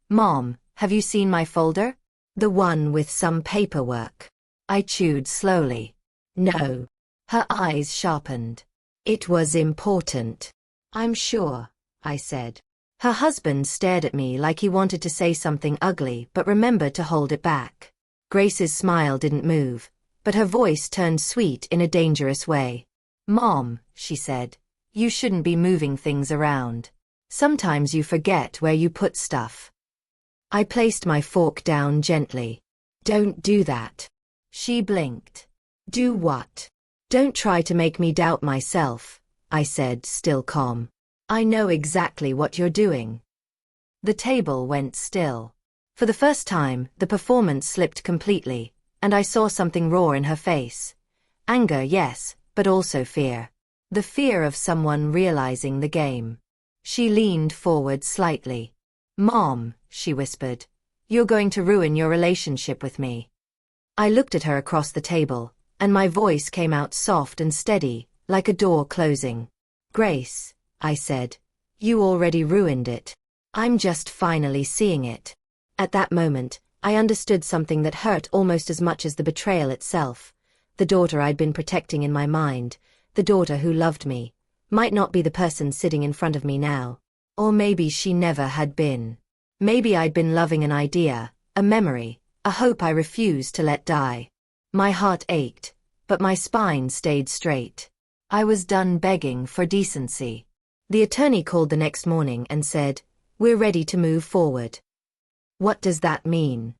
"Mom, have you seen my folder? The one with some paperwork." I chewed slowly. "No." Her eyes sharpened. "It was important." "I'm sure," I said. Her husband stared at me like he wanted to say something ugly but remembered to hold it back. Grace's smile didn't move, but her voice turned sweet in a dangerous way. "Mom," she said, "you shouldn't be moving things around. Sometimes you forget where you put stuff." I placed my fork down gently. "Don't do that." She blinked. "Do what?" "Don't try to make me doubt myself," I said, still calm. "I know exactly what you're doing." The table went still. For the first time, the performance slipped completely, and I saw something raw in her face. Anger, yes, but also fear. The fear of someone realizing the game. She leaned forward slightly. "Mom," she whispered, "you're going to ruin your relationship with me." I looked at her across the table, and my voice came out soft and steady, like a door closing. "Grace," I said, "you already ruined it. I'm just finally seeing it." At that moment, I understood something that hurt almost as much as the betrayal itself. The daughter I'd been protecting in my mind, the daughter who loved me, might not be the person sitting in front of me now. Or maybe she never had been. Maybe I'd been loving an idea, a memory, a hope I refused to let die. My heart ached, but my spine stayed straight. I was done begging for decency. The attorney called the next morning and said, "We're ready to move forward." "What does that mean?"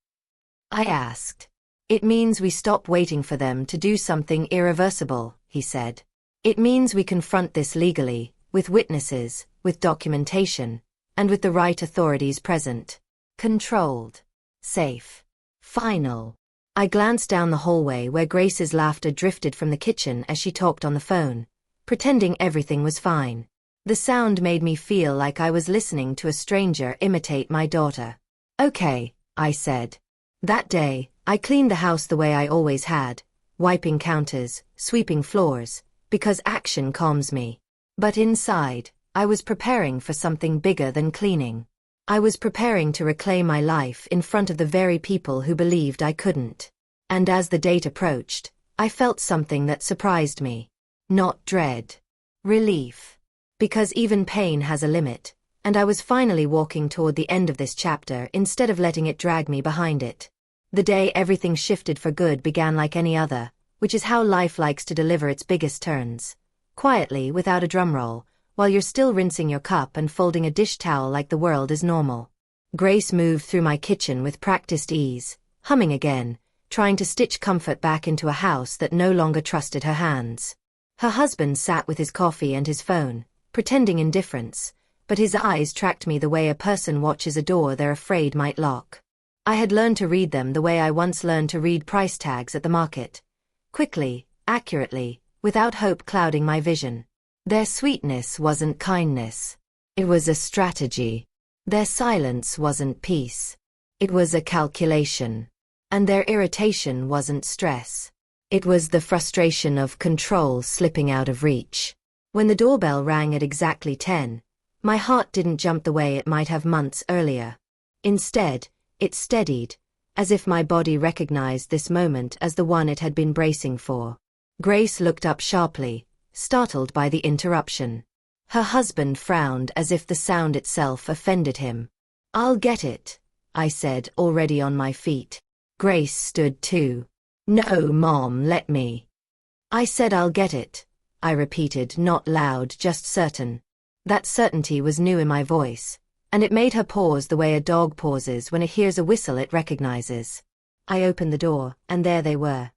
I asked. "It means we stop waiting for them to do something irreversible," he said. "It means we confront this legally, with witnesses, with documentation, and with the right authorities present. Controlled. Safe. Final." I glanced down the hallway where Grace's laughter drifted from the kitchen as she talked on the phone, pretending everything was fine. The sound made me feel like I was listening to a stranger imitate my daughter. "Okay," I said. That day, I cleaned the house the way I always had, wiping counters, sweeping floors, because action calms me. But inside, I was preparing for something bigger than cleaning. I was preparing to reclaim my life in front of the very people who believed I couldn't. And as the date approached, I felt something that surprised me. Not dread. Relief. Because even pain has a limit, and I was finally walking toward the end of this chapter instead of letting it drag me behind it. The day everything shifted for good began like any other, which is how life likes to deliver its biggest turns. Quietly, without a drumroll, while you're still rinsing your cup and folding a dish towel like the world is normal. Grace moved through my kitchen with practiced ease, humming again, trying to stitch comfort back into a house that no longer trusted her hands. Her husband sat with his coffee and his phone, pretending indifference, but his eyes tracked me the way a person watches a door they're afraid might lock. I had learned to read them the way I once learned to read price tags at the market. Quickly, accurately, without hope clouding my vision. Their sweetness wasn't kindness. It was a strategy. Their silence wasn't peace. It was a calculation. And their irritation wasn't stress. It was the frustration of control slipping out of reach. When the doorbell rang at exactly 10, my heart didn't jump the way it might have months earlier. Instead, it steadied, as if my body recognized this moment as the one it had been bracing for. Grace looked up sharply, startled by the interruption. Her husband frowned as if the sound itself offended him. "I'll get it," I said, already on my feet. Grace stood too. "No, Mom, let me." "I said I'll get it," I repeated, not loud, just certain. That certainty was new in my voice, and it made her pause the way a dog pauses when it hears a whistle it recognizes. I opened the door, and there they were.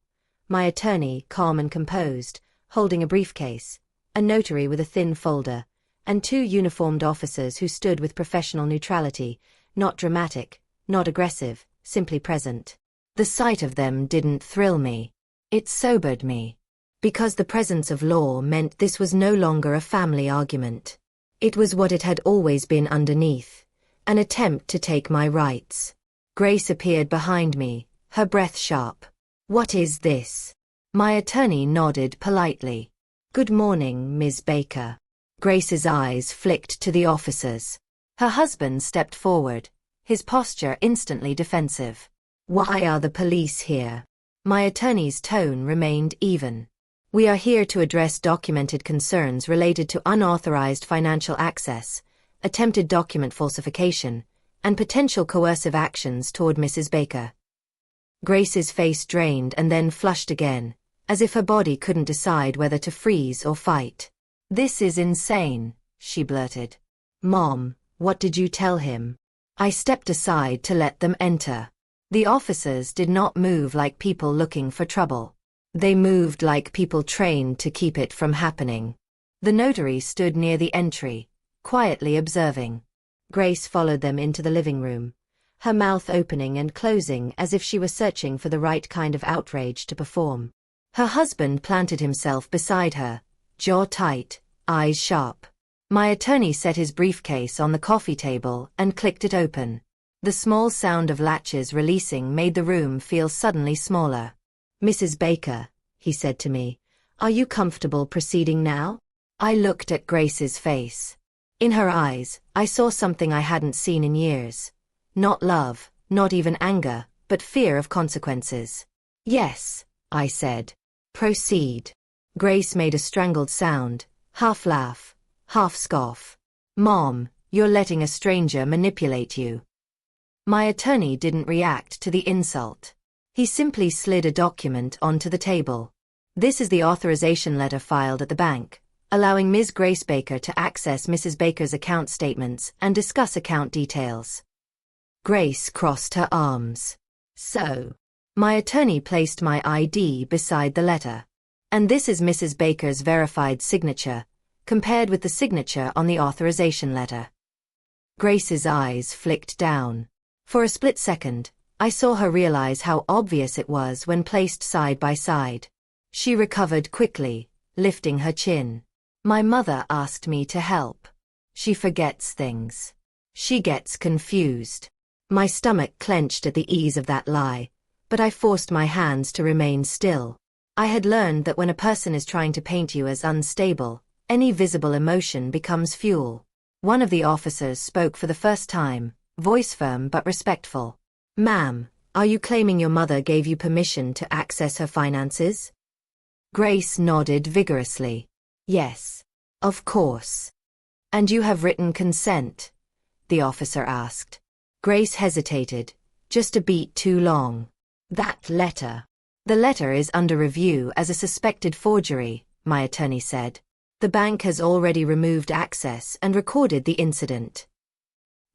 My attorney, calm and composed, holding a briefcase, a notary with a thin folder, and two uniformed officers who stood with professional neutrality, not dramatic, not aggressive, simply present. The sight of them didn't thrill me. It sobered me. Because the presence of law meant this was no longer a family argument. It was what it had always been underneath, an attempt to take my rights. Grace appeared behind me, her breath sharp. "What is this?" My attorney nodded politely. "Good morning, Ms. Baker." Grace's eyes flicked to the officers. Her husband stepped forward, his posture instantly defensive. "Why are the police here?" My attorney's tone remained even. "We are here to address documented concerns related to unauthorized financial access, attempted document falsification, and potential coercive actions toward Mrs. Baker." Grace's face drained and then flushed again, as if her body couldn't decide whether to freeze or fight. "This is insane," she blurted. "Mom, what did you tell him?" I stepped aside to let them enter. The officers did not move like people looking for trouble. They moved like people trained to keep it from happening. The notary stood near the entry, quietly observing. Grace followed them into the living room, her mouth opening and closing as if she were searching for the right kind of outrage to perform. Her husband planted himself beside her, jaw tight, eyes sharp. My attorney set his briefcase on the coffee table and clicked it open. The small sound of latches releasing made the room feel suddenly smaller. "Mrs. Baker," he said to me, "are you comfortable proceeding now?" I looked at Grace's face. In her eyes, I saw something I hadn't seen in years. Not love, not even anger, but fear of consequences. "Yes," I said. "Proceed." Grace made a strangled sound, half laugh, half scoff. "Mom, you're letting a stranger manipulate you." My attorney didn't react to the insult. He simply slid a document onto the table. "This is the authorization letter filed at the bank, allowing Ms. Grace Baker to access Mrs. Baker's account statements and discuss account details." Grace crossed her arms. "So." My attorney placed my ID beside the letter. "And this is Mrs. Baker's verified signature, compared with the signature on the authorization letter." Grace's eyes flicked down. For a split second, I saw her realize how obvious it was when placed side by side. She recovered quickly, lifting her chin. "My mother asked me to help. She forgets things. She gets confused." My stomach clenched at the ease of that lie, but I forced my hands to remain still. I had learned that when a person is trying to paint you as unstable, any visible emotion becomes fuel. One of the officers spoke for the first time, voice firm but respectful. "Ma'am, are you claiming your mother gave you permission to access her finances?" Grace nodded vigorously. "Yes, of course." "And you have written consent?" the officer asked. Grace hesitated, just a beat too long. "That letter." "The letter is under review as a suspected forgery," my attorney said. "The bank has already removed access and recorded the incident."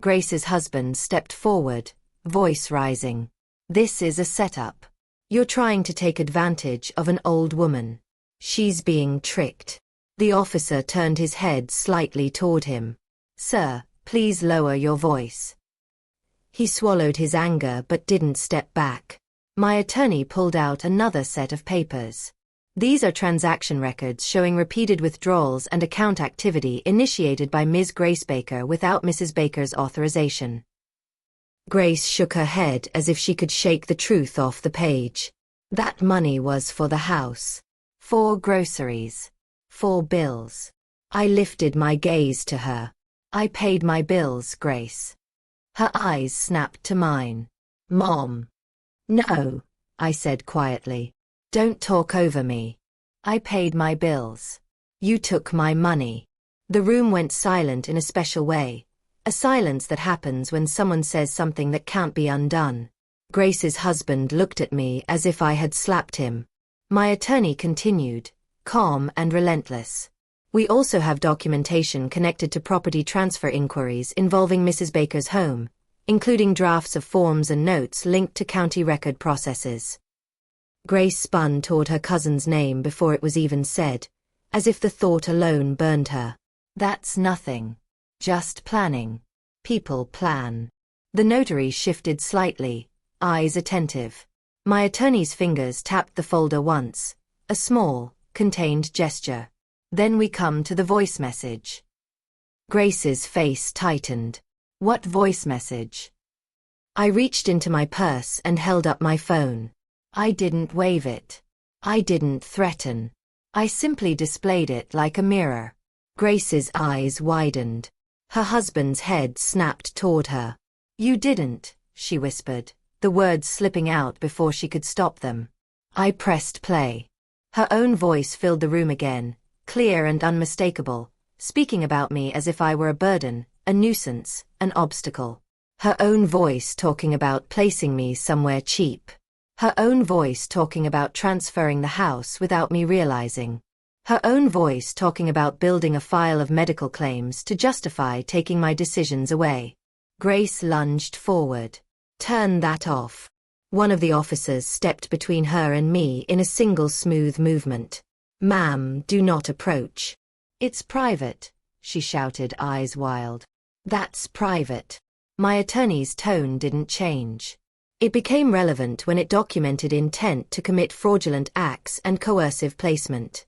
Grace's husband stepped forward, voice rising. "This is a setup. You're trying to take advantage of an old woman. She's being tricked." The officer turned his head slightly toward him. "Sir, please lower your voice." He swallowed his anger but didn't step back. My attorney pulled out another set of papers. "These are transaction records showing repeated withdrawals and account activity initiated by Ms. Grace Baker without Mrs. Baker's authorization." Grace shook her head as if she could shake the truth off the page. "That money was for the house. For groceries. For bills." I lifted my gaze to her. "I paid my bills, Grace." Her eyes snapped to mine. "Mom." "No," I said quietly. "Don't talk over me. I paid my bills. You took my money." The room went silent in a special way, a silence that happens when someone says something that can't be undone. Grace's husband looked at me as if I had slapped him. My attorney continued, calm and relentless. "We also have documentation connected to property transfer inquiries involving Mrs. Baker's home, including drafts of forms and notes linked to county record processes." Grace spun toward her cousin's name before it was even said, as if the thought alone burned her. "That's nothing. Just planning. People plan." The notary shifted slightly, eyes attentive. My attorney's fingers tapped the folder once, a small, contained gesture. "Then we come to the voice message." Grace's face tightened. "What voice message?" I reached into my purse and held up my phone. I didn't wave it. I didn't threaten. I simply displayed it like a mirror. Grace's eyes widened. Her husband's head snapped toward her. "You didn't," she whispered, the words slipping out before she could stop them. I pressed play. Her own voice filled the room again, clear and unmistakable, speaking about me as if I were a burden, a nuisance, an obstacle. Her own voice talking about placing me somewhere cheap. Her own voice talking about transferring the house without me realizing. Her own voice talking about building a file of medical claims to justify taking my decisions away. Grace lunged forward. "Turn that off." One of the officers stepped between her and me in a single smooth movement. "Ma'am, do not approach. It's private," she shouted, eyes wild. That's private. My attorney's tone didn't change. It became relevant when it documented intent to commit fraudulent acts and coercive placement.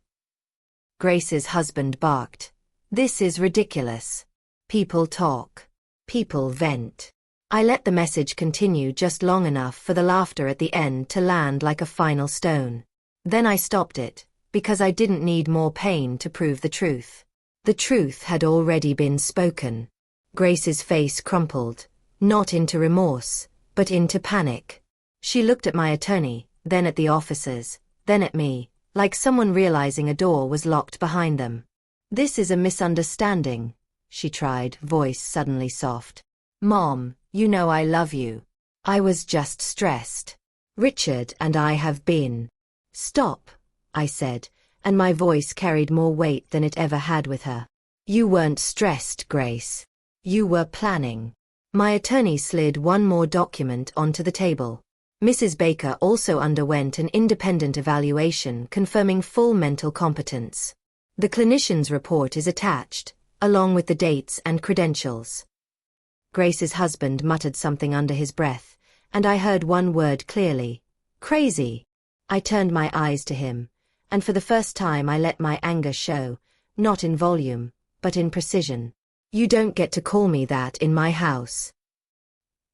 Grace's husband barked. This is ridiculous. People talk. People vent. I let the message continue just long enough for the laughter at the end to land like a final stone. Then I stopped it, because I didn't need more pain to prove the truth. The truth had already been spoken. Grace's face crumpled, not into remorse, but into panic. She looked at my attorney, then at the officers, then at me, like someone realizing a door was locked behind them. This is a misunderstanding, she tried, voice suddenly soft. Mom, you know I love you. I was just stressed. Richard and I have been. Stop, I said, and my voice carried more weight than it ever had with her. You weren't stressed, Grace. You were planning. My attorney slid one more document onto the table. Mrs. Baker also underwent an independent evaluation confirming full mental competence. The clinician's report is attached, along with the dates and credentials. Grace's husband muttered something under his breath, and I heard one word clearly. Crazy. I turned my eyes to him, and for the first time I let my anger show, not in volume, but in precision. You don't get to call me that in my house.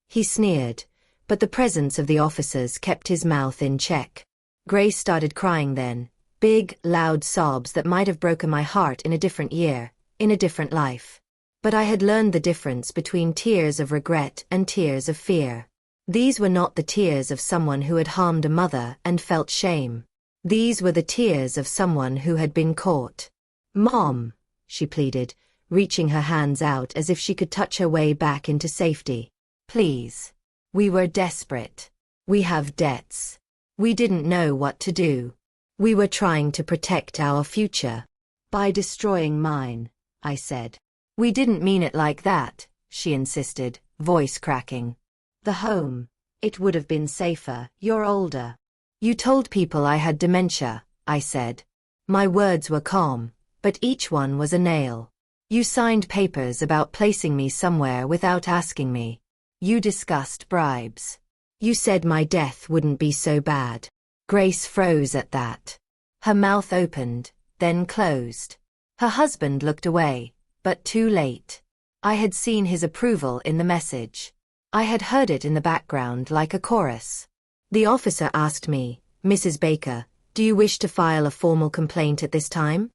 He sneered, but the presence of the officers kept his mouth in check. Grace started crying then, big, loud sobs that might have broken my heart in a different year, in a different life. But I had learned the difference between tears of regret and tears of fear. These were not the tears of someone who had harmed a mother and felt shame. These were the tears of someone who had been caught. Mom, she pleaded, reaching her hands out as if she could touch her way back into safety. Please. We were desperate. We have debts. We didn't know what to do. We were trying to protect our future. By destroying mine, I said. We didn't mean it like that, she insisted, voice cracking. The home. It would have been safer, you're older. You told people I had dementia, I said. My words were calm, but each one was a nail. You signed papers about placing me somewhere without asking me. You discussed bribes. You said my death wouldn't be so bad. Grace froze at that. Her mouth opened, then closed. Her husband looked away, but too late. I had seen his approval in the message. I had heard it in the background like a chorus. The officer asked me, Mrs. Baker, do you wish to file a formal complaint at this time?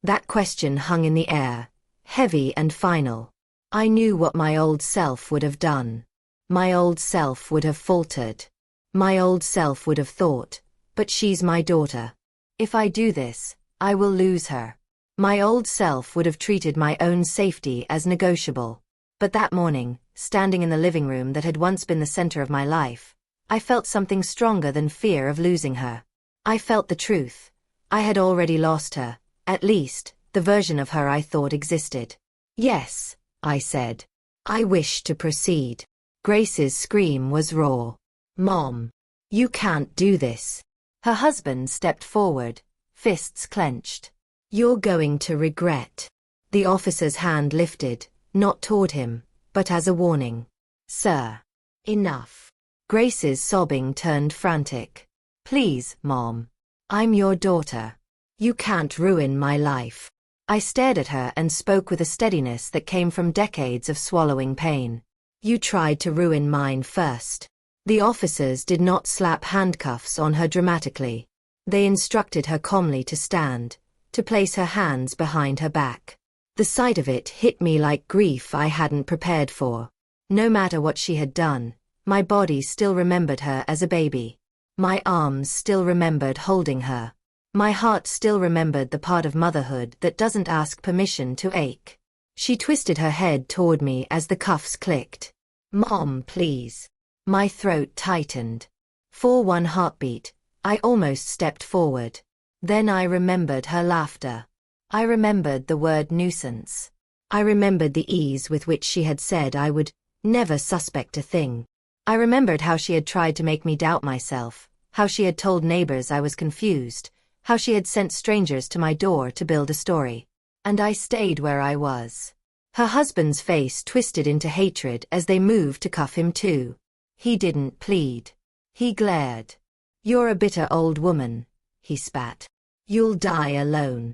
That question hung in the air, heavy and final. I knew what my old self would have done. My old self would have faltered. My old self would have thought, but she's my daughter. If I do this, I will lose her. My old self would have treated my own safety as negotiable. But that morning, standing in the living room that had once been the center of my life, I felt something stronger than fear of losing her. I felt the truth. I had already lost her, at least, the version of her I thought existed. Yes, I said. I wish to proceed. Grace's scream was raw. Mom, you can't do this. Her husband stepped forward, fists clenched. You're going to regret. The officer's hand lifted, not toward him, but as a warning. Sir. Enough. Grace's sobbing turned frantic. Please, Mom. I'm your daughter. You can't ruin my life. I stared at her and spoke with a steadiness that came from decades of swallowing pain. You tried to ruin mine first. The officers did not slap handcuffs on her dramatically. They instructed her calmly to stand, to place her hands behind her back. The sight of it hit me like grief I hadn't prepared for. No matter what she had done, my body still remembered her as a baby. My arms still remembered holding her. My heart still remembered the part of motherhood that doesn't ask permission to ache. She twisted her head toward me as the cuffs clicked. Mom, please. My throat tightened. For one heartbeat, I almost stepped forward. Then I remembered her laughter. I remembered the word nuisance. I remembered the ease with which she had said I would never suspect a thing. I remembered how she had tried to make me doubt myself, how she had told neighbors I was confused, how she had sent strangers to my door to build a story. And I stayed where I was. Her husband's face twisted into hatred as they moved to cuff him too. He didn't plead. He glared. "You're a bitter old woman," he spat. "You'll die alone."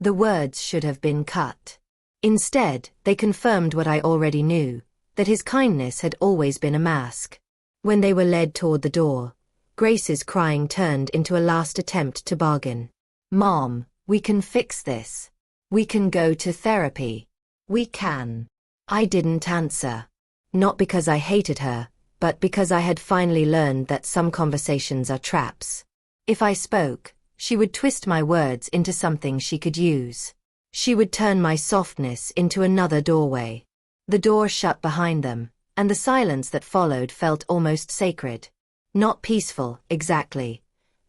The words should have been cut. Instead, they confirmed what I already knew, that his kindness had always been a mask. When they were led toward the door, Grace's crying turned into a last attempt to bargain. "Mom, we can fix this. We can go to therapy. We can." I didn't answer. Not because I hated her, but because I had finally learned that some conversations are traps. If I spoke, she would twist my words into something she could use. She would turn my softness into another doorway. The door shut behind them, and the silence that followed felt almost sacred. Not peaceful, exactly.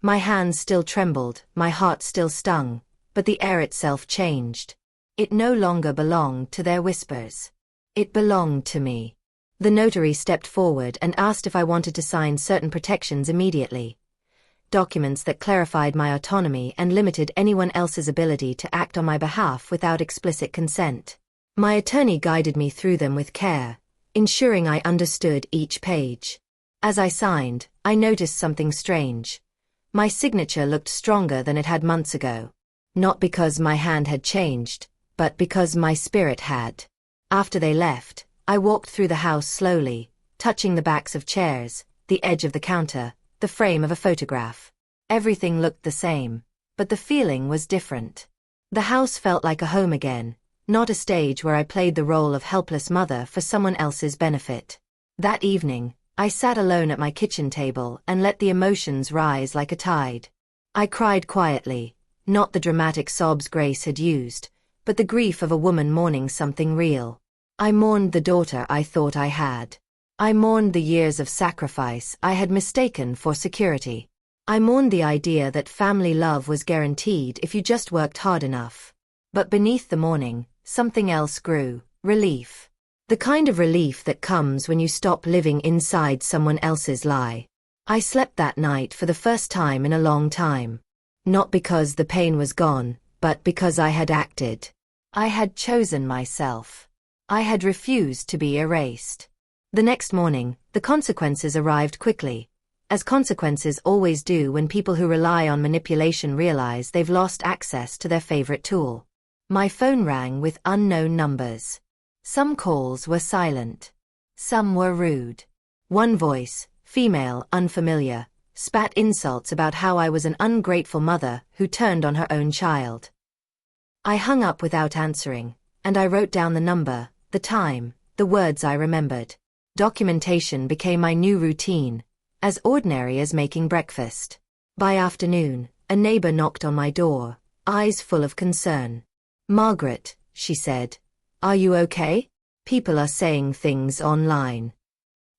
My hands still trembled, my heart still stung, but the air itself changed. It no longer belonged to their whispers. It belonged to me. The notary stepped forward and asked if I wanted to sign certain protections immediately. Documents that clarified my autonomy and limited anyone else's ability to act on my behalf without explicit consent. My attorney guided me through them with care, ensuring I understood each page. As I signed, I noticed something strange. My signature looked stronger than it had months ago. Not because my hand had changed, but because my spirit had. After they left, I walked through the house slowly, touching the backs of chairs, the edge of the counter, the frame of a photograph. Everything looked the same, but the feeling was different. The house felt like a home again, not a stage where I played the role of helpless mother for someone else's benefit. That evening, I sat alone at my kitchen table and let the emotions rise like a tide. I cried quietly, not the dramatic sobs Grace had used, but the grief of a woman mourning something real. I mourned the daughter I thought I had. I mourned the years of sacrifice I had mistaken for security. I mourned the idea that family love was guaranteed if you just worked hard enough. But beneath the mourning, something else grew: relief. The kind of relief that comes when you stop living inside someone else's lie. I slept that night for the first time in a long time. Not because the pain was gone, but because I had acted. I had chosen myself. I had refused to be erased. The next morning, the consequences arrived quickly, as consequences always do when people who rely on manipulation realize they've lost access to their favorite tool. My phone rang with unknown numbers. Some calls were silent. Some were rude. One voice, female, unfamiliar, spat insults about how I was an ungrateful mother who turned on her own child. I hung up without answering, and I wrote down the number, the time, the words I remembered. Documentation became my new routine, as ordinary as making breakfast. By afternoon, a neighbor knocked on my door, eyes full of concern. "Margaret," she said, "are you okay? People are saying things online."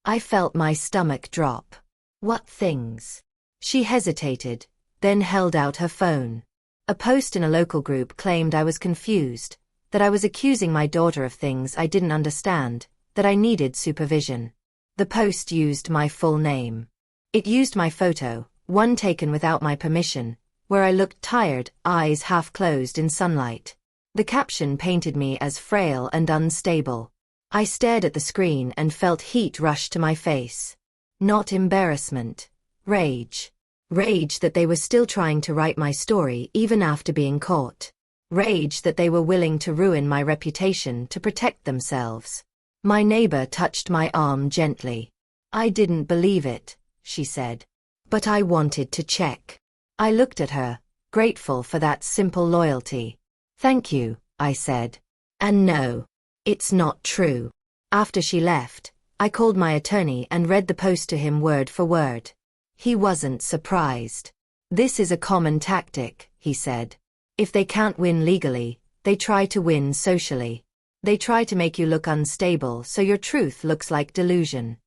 I felt my stomach drop. "What things?" She hesitated, then held out her phone. A post in a local group claimed I was confused, that I was accusing my daughter of things I didn't understand, that I needed supervision. The post used my full name. It used my photo, one taken without my permission, where I looked tired, eyes half closed in sunlight. The caption painted me as frail and unstable. I stared at the screen and felt heat rush to my face. Not embarrassment. Rage. Rage that they were still trying to write my story even after being caught. Rage that they were willing to ruin my reputation to protect themselves. My neighbor touched my arm gently. "I didn't believe it," she said. "But I wanted to check." I looked at her, grateful for that simple loyalty. "Thank you," I said. "And no, it's not true." After she left, I called my attorney and read the post to him word for word. He wasn't surprised. "This is a common tactic," he said. "If they can't win legally, they try to win socially. They try to make you look unstable so your truth looks like delusion."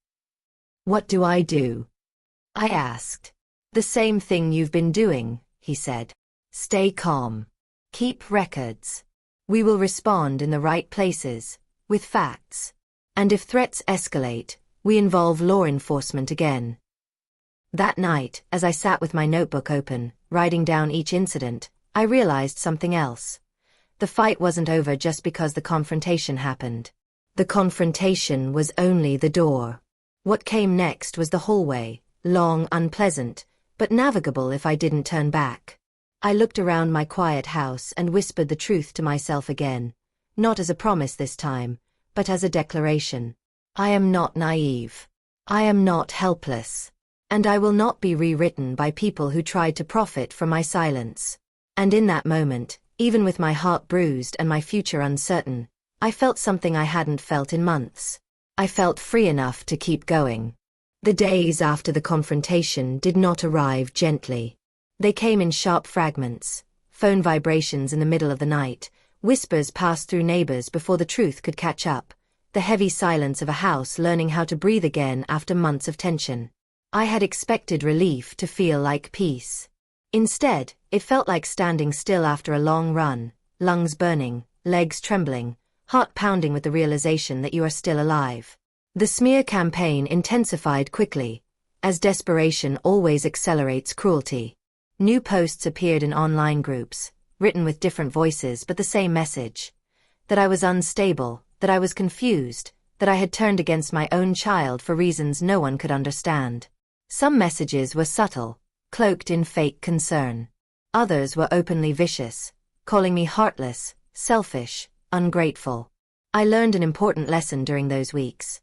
"What do I do?" I asked. "The same thing you've been doing," he said. "Stay calm. Keep records. We will respond in the right places, with facts. And if threats escalate, we involve law enforcement again." That night, as I sat with my notebook open, writing down each incident, I realized something else. the fight wasn't over just because the confrontation happened. The confrontation was only the door. What came next was the hallway, long, unpleasant, but navigable if I didn't turn back. I looked around my quiet house and whispered the truth to myself again, not as a promise this time, but as a declaration. I am not naive. I am not helpless. And I will not be rewritten by people who tried to profit from my silence. And in that moment, even with my heart bruised and my future uncertain, I felt something I hadn't felt in months. I felt free enough to keep going. The days after the confrontation did not arrive gently. They came in sharp fragments, phone vibrations in the middle of the night, whispers passed through neighbors before the truth could catch up, the heavy silence of a house learning how to breathe again after months of tension. I had expected relief to feel like peace. Instead, it felt like standing still after a long run, lungs burning, legs trembling, heart pounding with the realization that you are still alive. The smear campaign intensified quickly, as desperation always accelerates cruelty. New posts appeared in online groups, written with different voices but the same message. That I was unstable, that I was confused, that I had turned against my own child for reasons no one could understand. Some messages were subtle, cloaked in fake concern. Others were openly vicious, calling me heartless, selfish, ungrateful. I learned an important lesson during those weeks.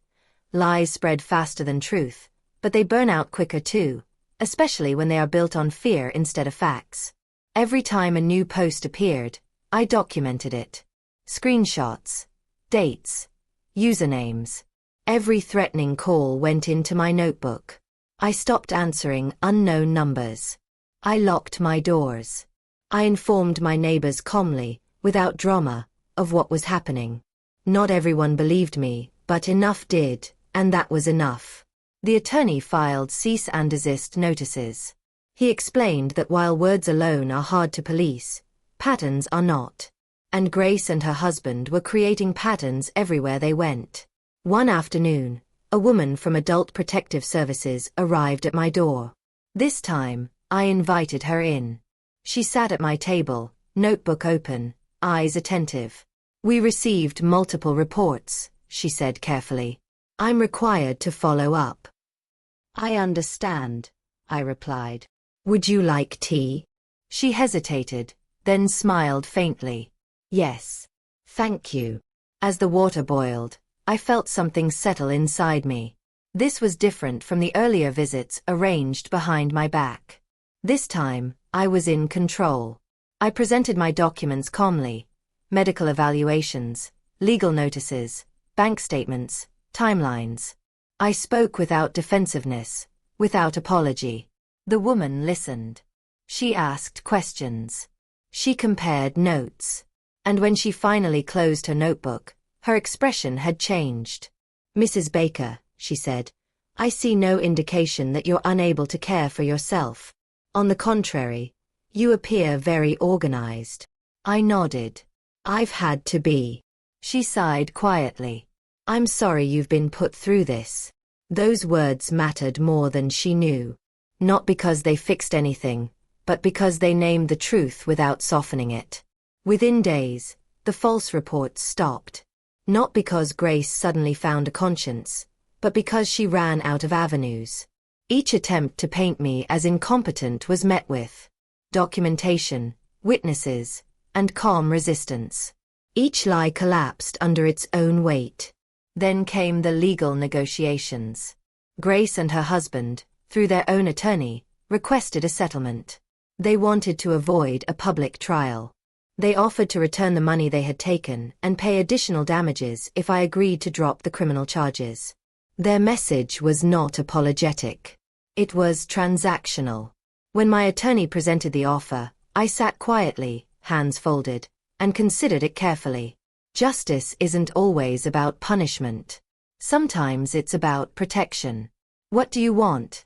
Lies spread faster than truth, but they burn out quicker too, especially when they are built on fear instead of facts. Every time a new post appeared, I documented it. Screenshots, dates, usernames. Every threatening call went into my notebook. I stopped answering unknown numbers. I locked my doors. I informed my neighbors calmly, without drama, of what was happening. Not everyone believed me, but enough did, and that was enough. The attorney filed cease and desist notices. He explained that while words alone are hard to police, patterns are not. And Grace and her husband were creating patterns everywhere they went. One afternoon, a woman from Adult Protective Services arrived at my door. This time, I invited her in. She sat at my table, notebook open, eyes attentive. We received multiple reports, she said carefully. I'm required to follow up. I understand, I replied. Would you like tea? She hesitated, then smiled faintly. Yes. Thank you. As the water boiled, I felt something settle inside me. This was different from the earlier visits arranged behind my back. This time, I was in control. I presented my documents calmly. Medical evaluations, legal notices, bank statements, timelines. I spoke without defensiveness, without apology. The woman listened. She asked questions. She compared notes. And when she finally closed her notebook, her expression had changed. Mrs. Baker, she said, I see no indication that you're unable to care for yourself. On the contrary, you appear very organized. I nodded. I've had to be. She sighed quietly. I'm sorry you've been put through this. Those words mattered more than she knew. Not because they fixed anything, but because they named the truth without softening it. Within days, the false reports stopped. Not because Grace suddenly found a conscience, but because she ran out of avenues. Each attempt to paint me as incompetent was met with documentation, witnesses, and calm resistance. Each lie collapsed under its own weight. Then came the legal negotiations. Grace and her husband, through their own attorney, requested a settlement. They wanted to avoid a public trial. They offered to return the money they had taken and pay additional damages if I agreed to drop the criminal charges. Their message was not apologetic. It was transactional. When my attorney presented the offer, I sat quietly, hands folded, and considered it carefully. Justice isn't always about punishment. Sometimes it's about protection. What do you want?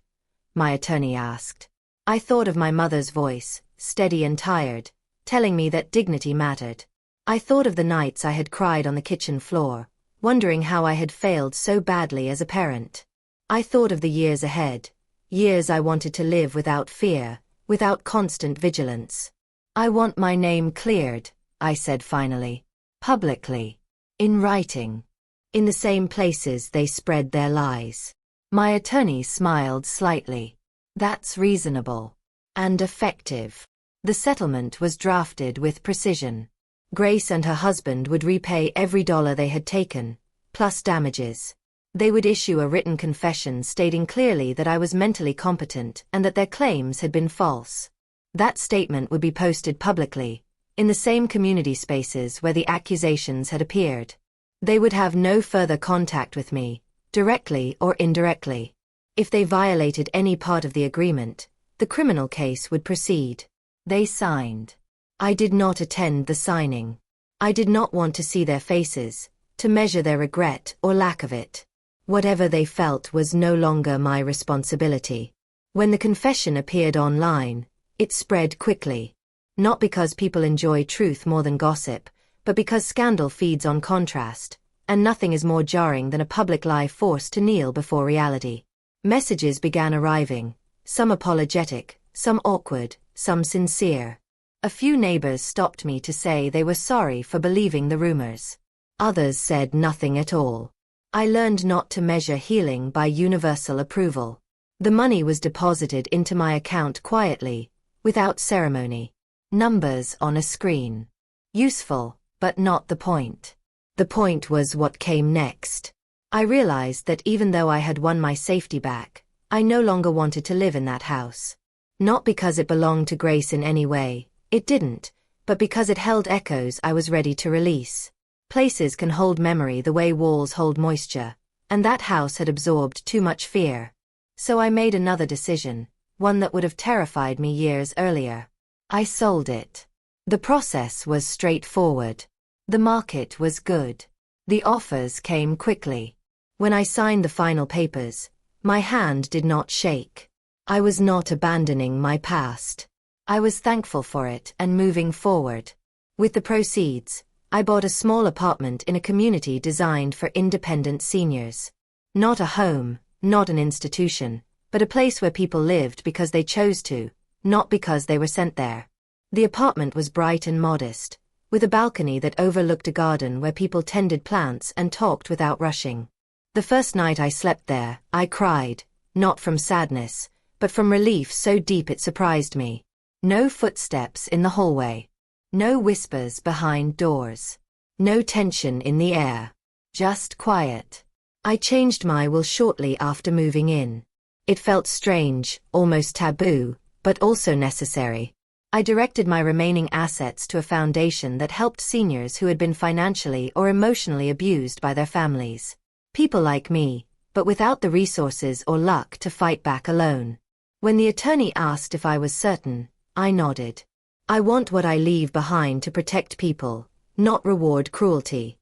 My attorney asked. I thought of my mother's voice, steady and tired, telling me that dignity mattered. I thought of the nights I had cried on the kitchen floor, wondering how I had failed so badly as a parent. I thought of the years ahead, years I wanted to live without fear, without constant vigilance. I want my name cleared, I said finally. Publicly. In writing. In the same places they spread their lies. My attorney smiled slightly. That's reasonable. And effective. The settlement was drafted with precision. Grace and her husband would repay every dollar they had taken, plus damages. They would issue a written confession stating clearly that I was mentally competent and that their claims had been false. That statement would be posted publicly, in the same community spaces where the accusations had appeared. They would have no further contact with me, directly or indirectly. If they violated any part of the agreement, the criminal case would proceed. They signed. I did not attend the signing. I did not want to see their faces, to measure their regret or lack of it. Whatever they felt was no longer my responsibility. When the confession appeared online, it spread quickly. Not because people enjoy truth more than gossip, but because scandal feeds on contrast, and nothing is more jarring than a public lie forced to kneel before reality. Messages began arriving, some apologetic, some awkward, some sincere. A few neighbors stopped me to say they were sorry for believing the rumors. Others said nothing at all. I learned not to measure healing by universal approval. The money was deposited into my account quietly, without ceremony. Numbers on a screen. Useful, but not the point. The point was what came next. I realized that even though I had won my safety back, I no longer wanted to live in that house. Not because it belonged to Grace in any way, it didn't, but because it held echoes I was ready to release. Places can hold memory the way walls hold moisture, and that house had absorbed too much fear. So I made another decision, one that would have terrified me years earlier. I sold it. The process was straightforward. The market was good. The offers came quickly. When I signed the final papers, my hand did not shake. I was not abandoning my past. I was thankful for it and moving forward. With the proceeds, I bought a small apartment in a community designed for independent seniors. Not a home, not an institution, but a place where people lived because they chose to, not because they were sent there. The apartment was bright and modest, with a balcony that overlooked a garden where people tended plants and talked without rushing. The first night I slept there, I cried, not from sadness, but from relief so deep it surprised me. No footsteps in the hallway. No whispers behind doors. No tension in the air. Just quiet. I changed my will shortly after moving in. It felt strange, almost taboo, but also necessary. I directed my remaining assets to a foundation that helped seniors who had been financially or emotionally abused by their families. People like me, but without the resources or luck to fight back alone. When the attorney asked if I was certain, I nodded. I want what I leave behind to protect people, not reward cruelty.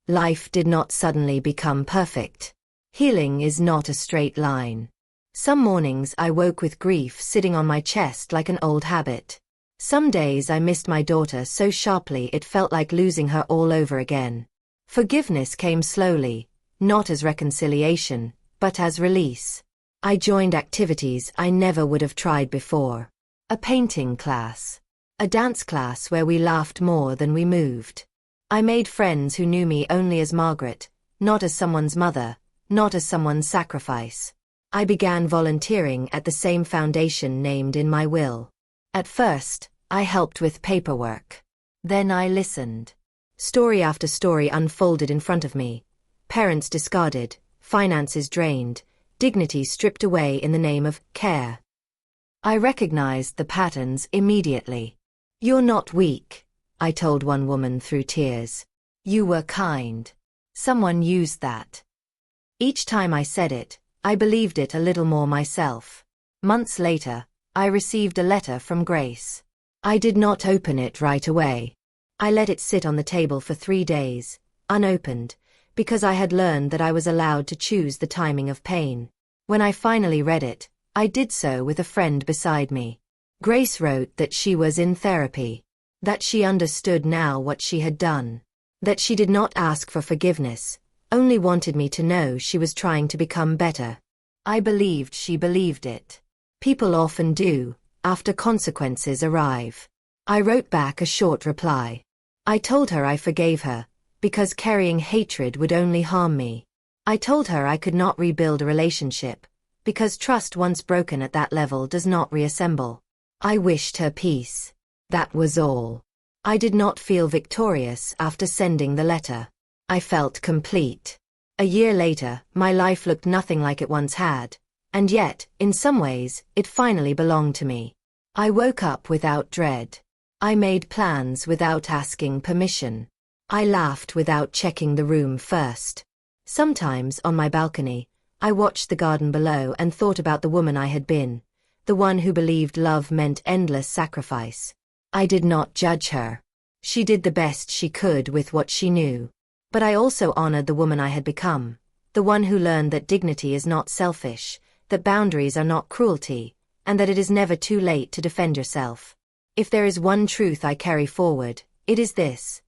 Life did not suddenly become perfect. Healing is not a straight line. Some mornings I woke with grief sitting on my chest like an old habit. Some days I missed my daughter so sharply it felt like losing her all over again. Forgiveness came slowly, not as reconciliation, but as release. I joined activities I never would have tried before. A painting class. A dance class where we laughed more than we moved. I made friends who knew me only as Margaret, not as someone's mother, not as someone's sacrifice. I began volunteering at the same foundation named in my will. At first, I helped with paperwork. Then I listened. Story after story unfolded in front of me. Parents discarded, finances drained, dignity stripped away in the name of care. I recognized the patterns immediately. "You're not weak," I told one woman through tears. "You were kind." Someone used that. Each time I said it, I believed it a little more myself. Months later, I received a letter from Grace. I did not open it right away. I let it sit on the table for 3 days, unopened, because I had learned that I was allowed to choose the timing of pain. When I finally read it, I did so with a friend beside me. Grace wrote that she was in therapy, that she understood now what she had done, that she did not ask for forgiveness, only wanted me to know she was trying to become better. I believed she believed it. People often do, after consequences arrive. I wrote back a short reply. I told her I forgave her, because carrying hatred would only harm me. I told her I could not rebuild a relationship, because trust once broken at that level does not reassemble. I wished her peace. That was all. I did not feel victorious after sending the letter. I felt complete. A year later, my life looked nothing like it once had, and yet, in some ways, it finally belonged to me. I woke up without dread. I made plans without asking permission. I laughed without checking the room first. Sometimes, on my balcony, I watched the garden below and thought about the woman I had been, the one who believed love meant endless sacrifice. I did not judge her. She did the best she could with what she knew. But I also honored the woman I had become, the one who learned that dignity is not selfish, that boundaries are not cruelty, and that it is never too late to defend yourself. If there is one truth I carry forward, it is this.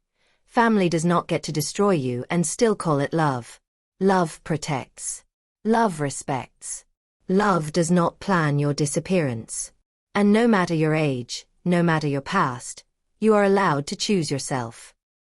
Family does not get to destroy you and still call it love. Love protects. Love respects. Love does not plan your disappearance. And no matter your age, no matter your past, you are allowed to choose yourself.